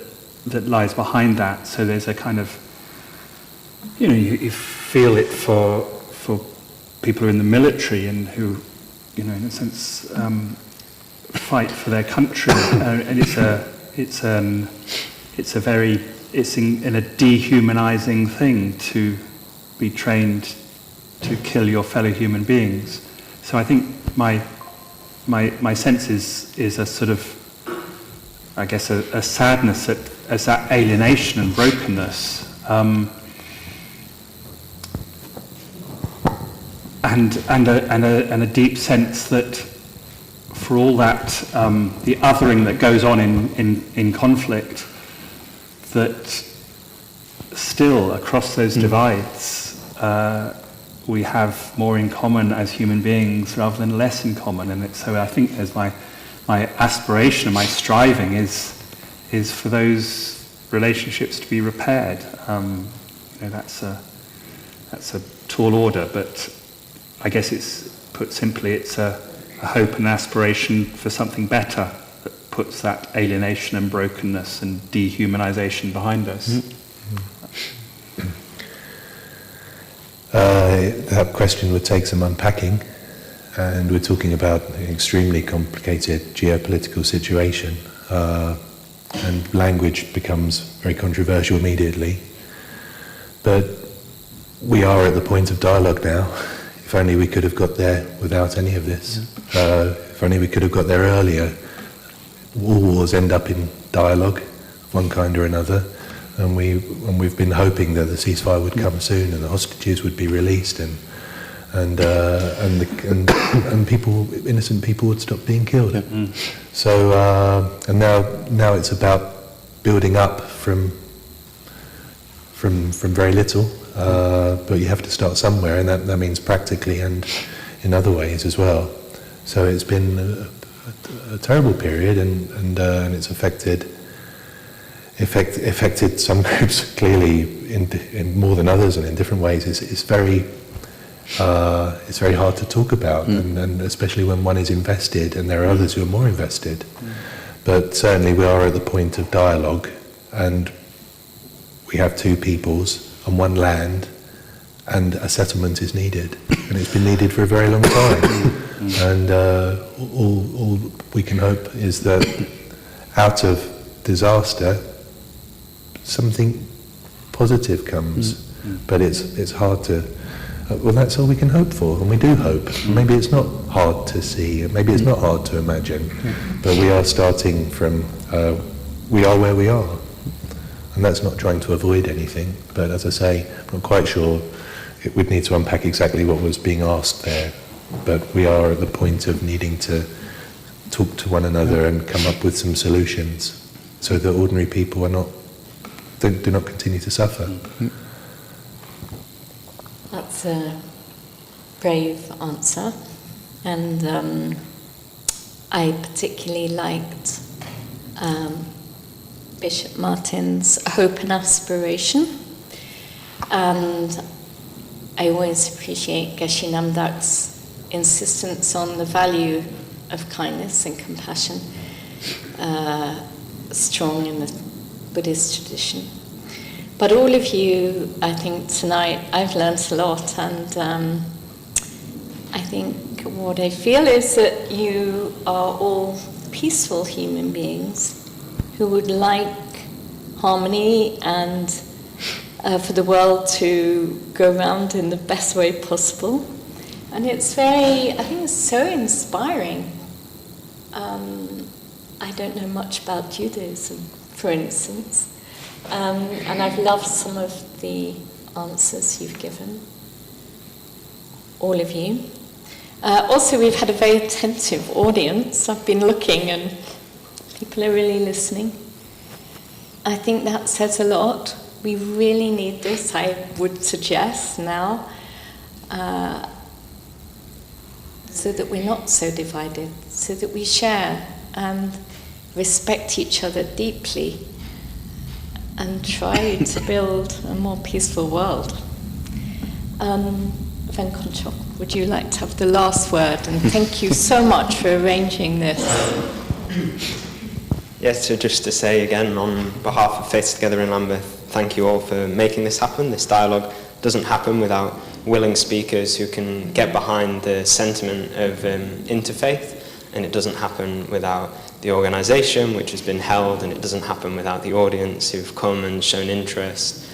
Speaker 3: lies behind that. So there's a kind of, you feel it for people who are in the military and who, in a sense, fight for their country, and it's a dehumanizing thing to be trained to kill your fellow human beings. So I think my sense is a sort of, I guess, a sadness at that alienation and brokenness. And a deep sense that for all that the othering that goes on in conflict, that still across those divides we have more in common as human beings rather than less in common. And so I think there's my aspiration and my striving is for those relationships to be repaired. That's a tall order, but I guess it's, put simply, it's a hope and aspiration for something better that puts that alienation and brokenness and dehumanization behind us.
Speaker 4: That question would take some unpacking, and we're talking about an extremely complicated geopolitical situation, and language becomes very controversial immediately. But we are at the point of dialogue now. If only we could have got there without any of this. If only we could have got there earlier. All wars end up in dialogue, one kind or another, and we've been hoping that the ceasefire would come soon and the hostages would be released and people, innocent people, would stop being killed. So and now it's about building up from very little. But you have to start somewhere, and that means practically and in other ways as well. So it's been a terrible period, and it's affected some groups clearly in more than others, and in different ways. It's very hard to talk about, and especially when one is invested, and there are others who are more invested. But certainly we are at the point of dialogue, and we have two peoples on one land, and a settlement is needed, and it's been needed for a very long time. And all we can hope is that out of disaster, something positive comes. But it's hard to. Well, that's all we can hope for, and we do hope. Maybe it's not hard to see, maybe it's not hard to imagine, but we are starting from. We are where we are. And that's not trying to avoid anything, but as I say, I'm not quite sure. We'd need to unpack exactly what was being asked there, but we are at the point of needing to talk to one another and come up with some solutions so that ordinary people do not continue to suffer.
Speaker 2: That's a brave answer, and I particularly liked Bishop Martin's hope and aspiration, and I always appreciate Geshe Namdak's insistence on the value of kindness and compassion, strong in the Buddhist tradition. But all of you, I think tonight, I've learned a lot, and I think what I feel is that you are all peaceful human beings who would like harmony and for the world to go round in the best way possible. And it's I think it's so inspiring. I don't know much about Judaism, for instance, and I've loved some of the answers you've given, all of you. Also, we've had a very attentive audience. I've been looking and people are really listening. I think that says a lot. We really need this, I would suggest now, so that we're not so divided, so that we share and respect each other deeply and try to build a more peaceful world. Venkonchok, would you like to have the last word? And thank you so much for arranging this.
Speaker 1: Yes, so just to say again, on behalf of Faith Together in Lambeth, thank you all for making this happen. This dialogue doesn't happen without willing speakers who can get behind the sentiment of interfaith, and it doesn't happen without the organisation which has been held, and it doesn't happen without the audience who've come and shown interest.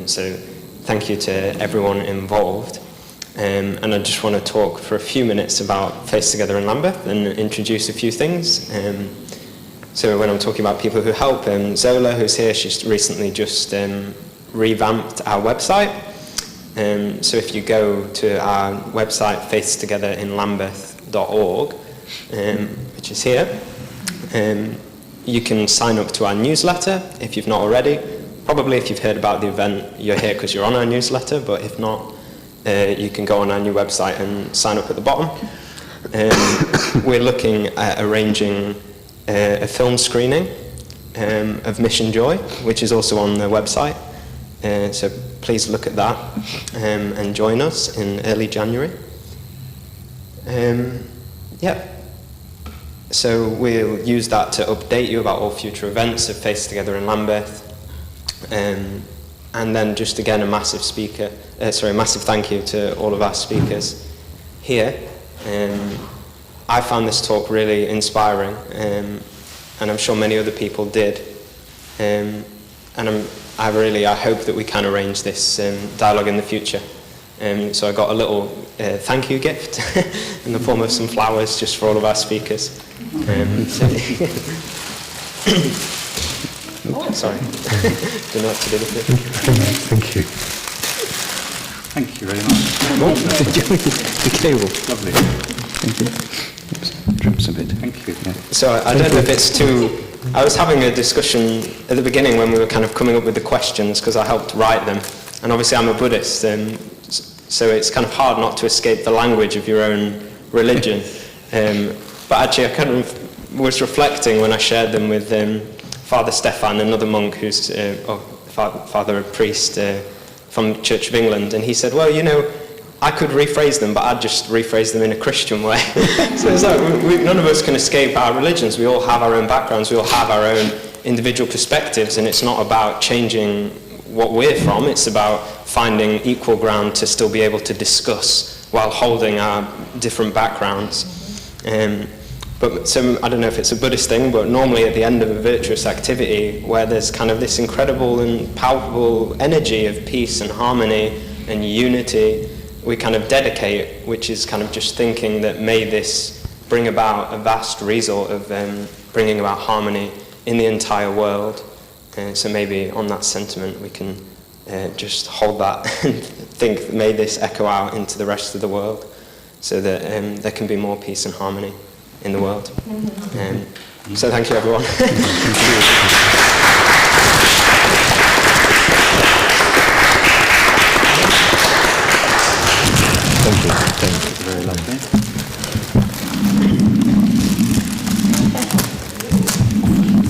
Speaker 1: So thank you to everyone involved. And I just want to talk for a few minutes about Faith Together in Lambeth and introduce a few things. So when I'm talking about people who help, Zola, who's here, she's recently just revamped our website. So if you go to our website, faithtogetherinlambeth.org, which is here, you can sign up to our newsletter if you've not already. Probably if you've heard about the event, you're here because you're on our newsletter, but if not, you can go on our new website and sign up at the bottom. We're looking at arranging a film screening of Mission Joy, which is also on the website. So please look at that and join us in early January. So we'll use that to update you about all future events of Faith Together in Lambeth. And then just again a massive thank you to all of our speakers here. I found this talk really inspiring, and I'm sure many other people did. And I hope that we can arrange this dialogue in the future. So I got a little thank you gift in the form of some flowers just for all of our speakers. Sorry, don't know what to do with it.
Speaker 4: Thank you.
Speaker 3: Thank you very much.
Speaker 5: The cable.
Speaker 3: Lovely.
Speaker 5: Thank you. Drips a bit.
Speaker 3: Thank you.
Speaker 5: Yeah.
Speaker 1: So I don't know if it's too... I was having a discussion at the beginning when we were kind of coming up with the questions, because I helped write them. And obviously I'm a Buddhist, so it's kind of hard not to escape the language of your own religion. But actually I kind of was reflecting when I shared them with Father Stefan, another monk who's Father a priest from Church of England, and he said, well, I could rephrase them, but I'd just rephrase them in a Christian way. So it's like none of us can escape our religions. We all have our own backgrounds, we all have our own individual perspectives, and it's not about changing what we're from, it's about finding equal ground to still be able to discuss while holding our different backgrounds. So I don't know if it's a Buddhist thing, but normally at the end of a virtuous activity where there's kind of this incredible and palpable energy of peace and harmony and unity, we kind of dedicate, which is kind of just thinking that may this bring about a vast result of bringing about harmony in the entire world. So maybe on that sentiment we can just hold that and think, may this echo out into the rest of the world so that there can be more peace and harmony in the world. So thank you, everyone.